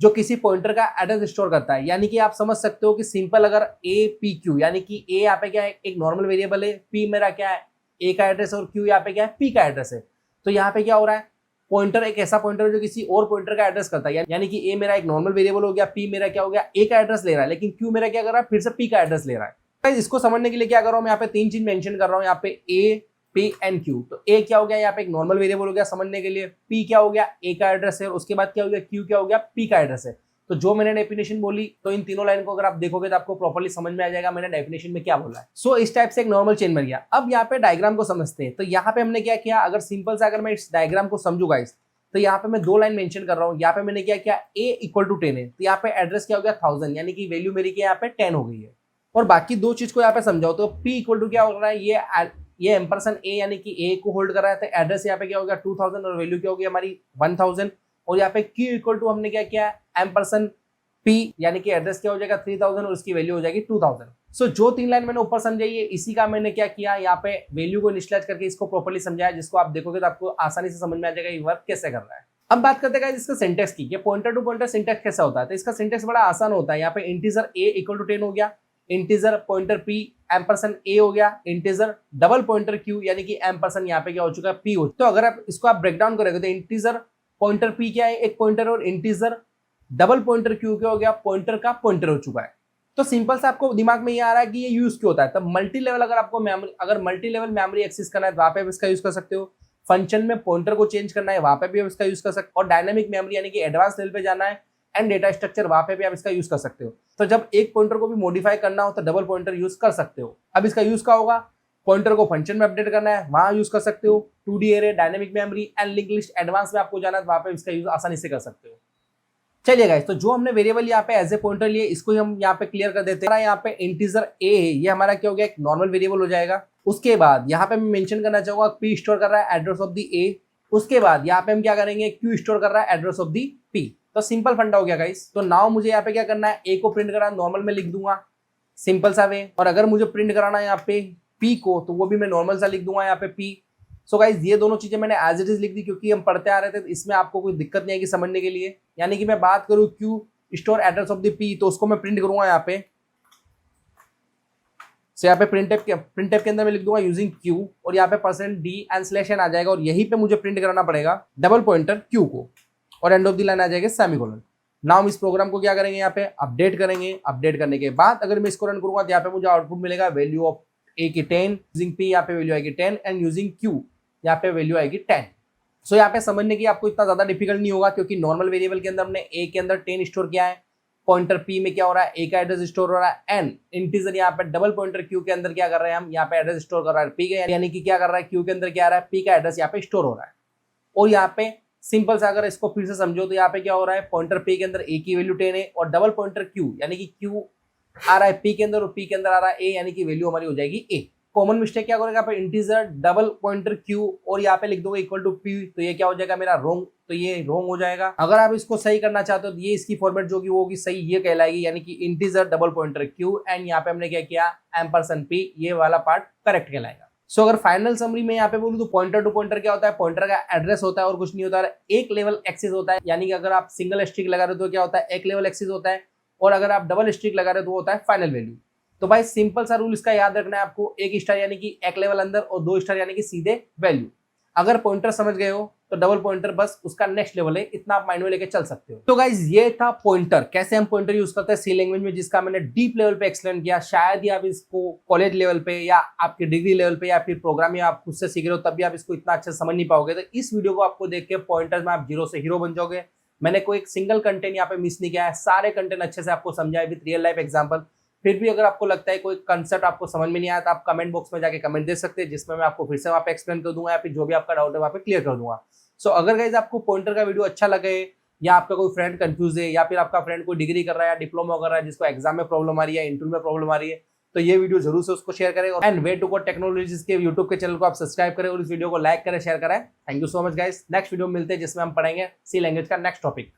जो किसी पॉइंटर का एड्रेस स्टोर करता है, यानी कि आप समझ सकते हो कि सिंपल अगर ए पी क्यू, यानी कि ए यहाँ पे क्या है, एक नॉर्मल वेरिएबल है, पी मेरा क्या है, ए का एड्रेस, और क्यू यहाँ पे क्या है, पी का एड्रेस है। तो यहाँ पे क्या हो रहा है, पॉइंटर एक ऐसा पॉइंटर है जो किसी और पॉइंटर का एड्रेस करता है, यानी कि ए मेरा एक नॉर्मल वेरिएबल हो गया, पी मेरा क्या हो गया, ए का एड्रेस ले रहा है, लेकिन क्यू मेरा क्या कर रहा है, फिर से पी का एड्रेस ले रहा है। इसको समझने के लिए क्या कर रहा हूँ, मैं यहाँ पे तीन चीज मेंशन कर रहा हूँ, यहाँ पे ए पी एंड क्यू। तो ए क्या हो गया, यहाँ पे एक नॉर्मल वेरिएबल हो गया समझने के लिए, पी क्या हो गया, ए का एड्रेस है, और उसके बाद क्या हो गया, क्यू क्या हो गया, पी का एड्रेस है। तो जो मैंने डेफिनेशन बोली, तो इन तीनों लाइन को अगर आप देखोगे तो आपको प्रॉपर्ली समझ में आ जाएगा मैंने डेफिनेशन में क्या बोला है। सो इस टाइप से एक नॉर्मल चेन बन गया। अब यहाँ पे डायग्राम को समझते हैं। तो यहाँ पे हमने क्या किया, अगर सिंपल से अगर मैं इस डायग्राम को समझूंगा इस, तो यहाँ पे मैं दो लाइन मेंशन कर रहा हूँ। यहाँ पे मैंने क्या किया, a इक्वल टू 10 है, तो यहाँ पे एड्रेस क्या हो गया 1000, यानी कि वैल्यू मेरी क्या यहाँ पे 10 हो गई है। और बाकी दो चीज को यहाँ पे समझाओ, तो p इक्वल टू क्या हो रहा है, ये एम्परसन a यानी कि a को होल्ड कर रहा है, तो एड्रेस यहाँ पे क्या हो गया 2000, और वैल्यू क्या होगी हमारी 1000। और यहाँ पे q इक्वल टू हमने क्या किया, एम्परसन p, यानी कि एड्रेस क्या हो जाएगा 3000, और उसकी वैल्यू हो जाएगी 2000। सो जो तीन लाइन मैंने ऊपर समझाई है, इसी का मैंने क्या किया, यहाँ पे वैल्यू को इनिशियलाइज करके इसको प्रॉपर्ली समझाया, जिसको आप देखोगे तो आपको आसानी से समझ में आ जाएगा ये वर्क कैसे कर रहा है। अब बात करते हैं इसका सिंटेक्स की, पॉइंटर टू पॉइंटर सिंटेक्स कैसा होता है। तो इसका सिंटेक्स बड़ा आसान होता है। यहाँ पे इंटीजर a इक्वल टू 10 हो गया, इंटीजर पॉइंटर p एम्परसन a हो गया, इंटीजर डबल पॉइंटर q, यानी कि एम्परसन यहाँ पे क्या हो चुका है p हो। तो अगर आप इसको आप ब्रेक डाउन करोगे तो इंटीजर पॉइंटर p क्या है, एक पॉइंटर, और इंटीजर डबल पॉइंटर क्यू क्या हो गया, पॉइंटर का पॉइंटर हो चुका है। तो सिंपल से आपको दिमाग में ये आ रहा है कि ये यूज क्यों होता है। तब मल्टी लेवल अगर आपको मेमोरी, अगर मल्टी लेवल मेमोरी एक्सेस करना है तो वहां पे भी इसका यूज कर सकते हो। फंक्शन में पॉइंटर को चेंज करना है वहां पे भी आप इसका यूज कर सकते हो, और डायनामिक मेमोरी यानी कि एडवांस लेवल पे जाना है एंड डेटा स्ट्रक्चर, वहां पे भी आप इसका यूज कर सकते हो। तो जब एक पॉइंटर को भी मॉडिफाई करना हो तो डबल पॉइंटर यूज कर सकते हो। अब इसका यूज क्या होगा, पॉइंटर को फंक्शन में अपडेट करना है वहां यूज कर सकते हो, 2D array, dynamic memory and link list advance में आपको जाना है तो वहां पे इसका यूज आसानी से कर सकते हो। चलिए गाइस, तो जो हमने वेरिएबल यहाँ पे एज ए पॉइंटर लिए, इसको हम यहाँ पे क्लियर कर देते हैं। यहाँ पे इंटीजर a है, ये हमारा क्या हो गया, एक नॉर्मल वेरिएबल हो जाएगा। उसके बाद यहाँ पे मैं मेंशन करना चाहूंगा p स्टोर कर रहा है एड्रेस ऑफ द a। उसके बाद यहाँ पे हम क्या करेंगे, q स्टोर कर रहा है एड्रेस ऑफ द p। तो सिंपल फंडा हो गया गाइस। तो नाउ मुझे यहाँ पे क्या करना है, a को प्रिंट करना नॉर्मल में लिख दूंगा, सिंपल सा वे। और अगर मुझे प्रिंट कराना है यहाँ पे p को, तो वो भी मैं नॉर्मल सा लिख दूंगा यहाँ पे p। सो गाइज ये दोनों चीजें मैंने एज इट इज लिख दी, क्योंकि हम पढ़ते आ रहे थे, तो इसमें आपको कोई दिक्कत नहीं आएगी समझने के लिए। यानी कि मैं बात करूं Q store address of the P, तो उसको मैं प्रिंट करूंगा यहाँ पे। सो यहाँ पे प्रिंटफ के अंदर मैं लिख दूंगा यूजिंग क्यू, और यहाँ पे %d एंड /n आ जाएगा, और यहीं पे मुझे प्रिंट कराना पड़ेगा डबल पॉइंटर क्यू को, और एंड ऑफ द लाइन आ जाएगा सेमीकोलन। नाउ हम इस प्रोग्राम को क्या करेंगे, यहाँ पे अपडेट करेंगे। अपडेट करने के बाद अगर मैं इसको रन करूंगा तो यहाँ पे मुझे आउटपुट मिलेगा वैल्यू ऑफ a की 10, यूजिंग p यहाँ पे वैल्यू आएगी 10, एंड यूजिंग q यहाँ पे वैल्यू आएगी 10। सो यहाँ पे समझने की आपको इतना ज्यादा डिफिकल्ट नहीं होगा, क्योंकि नॉर्मल वेरिएबल के अंदर हमने a के अंदर 10 स्टोर किया है, पॉइंटर p में क्या हो रहा है, a का एड्रेस स्टोर हो रहा है, एंड इंटीजर यहाँ पे डबल पॉइंटर q के अंदर क्या कर रहे हैं हम, यहाँ पे एड्रेस स्टोर कर रहा है p का, यानी कि क्या कर रहा है, q के अंदर क्या आ रहा है, p का एड्रेस यहाँ पे स्टोर हो रहा है। और यहाँ पे सिंपल सा अगर इसको फिर से समझो तो यहाँ पे क्या हो रहा है, पॉइंटर p के अंदर a की वैल्यू 10 है, और डबल पॉइंटर q यानी कि q आ रहा है p के अंदर, और p के अंदर आ रहा है a, यानी कि वैल्यू हमारी हो जाएगी a। कॉमन मिस्टेक क्या करेगा, यहाँ पे इंटीजर डबल पॉइंटर q और यहाँ पे लिख दोगे इक्वल टू p, तो ये क्या हो जाएगा मेरा रोंग, तो ये रोंग हो जाएगा। अगर आप इसको सही करना चाहते हो तो ये इसकी फॉर्मेट जो कि वो होगी सही, ये कहलाएगी, यानी कि integer double pointer q and यहाँ पे हमने क्या किया, एम्परसन p, ये वाला पार्ट करेक्ट कहलाएगा। सो अगर फाइनल समरी में यहाँ पे बोलूँ तो पॉइंटर टू पॉइंटर क्या होता है, पॉइंटर का एड्रेस होता है और कुछ नहीं होता है, एक लेवल एक्सिस होता है। यानी कि अगर आप सिंगल स्ट्रिक लगा रहे हो तो क्या होता है, एक लेवल एक्सिस होता है, और अगर आप डबल स्ट्रिक लगा रहे हो तो होता है फाइनल वैल्यू। तो भाई सिंपल सा रूल इसका याद रखना है आपको, एक स्टार यानी कि एक लेवल अंदर, और 2 स्टार यानी कि सीधे वैल्यू। अगर पॉइंटर समझ गए हो तो डबल पॉइंटर बस उसका नेक्स्ट लेवल है, इतना आप माइंड में लेके चल सकते हो। तो गाइज ये था पॉइंटर, कैसे हम पॉइंटर यूज करते हैं सी लैंग्वेज में, जिसका मैंने डीप लेवल पे एक्सप्लेन किया। शायद ही आप इसको कॉलेज लेवल पे या आपके डिग्री लेवल पे या फिर प्रोग्रामिंग आप खुद से सीख रहे हो तब भी आप इसको इतना अच्छे समझ नहीं पाओगे। तो इस वीडियो को आपको देख के पॉइंटर में आप जीरो से हीरो बन जाओगे। मैंने कोई एक सिंगल कंटेंट यहाँ पे मिस नहीं किया है, सारे कंटेंट अच्छे से आपको समझाए विद रियल लाइफ एग्जाम्पल। फिर भी अगर आपको लगता है कोई कंसेप्ट आपको समझ में नहीं आया तो आप कमेंट बॉक्स में जाके कमेंट दे सकते हैं, जिसमें मैं आपको फिर से वहाँ पे एक्सप्लेन कर दूंगा या फिर जो भी आपका डाउट है वहाँ पे क्लियर कर दूंगा। सो अगर गाइज आपको पॉइंटर का वीडियो अच्छा लगे या आपका कोई फ्रेंड कंफ्यूज है, या फिर आपका फ्रेंड कोई डिग्री कर रहा है या डिप्लोमा कर रहा है जिसको एग्जाम में प्रॉब्लम आ रही है, इंटरव्यू में प्रॉब्लम आ रही है, तो ये वीडियो जरूर से उसको शेयर करें। And way to code technologies के यूट्यूब के चैनल को आप सब्सक्राइब करें और इस वीडियो को लाइक करें, शेयर करें। Thank you so much guys. Next video में मिलते हैं जिसमें हम पढ़ेंगे सी लैंग्वेज का नेक्स्ट टॉपिक।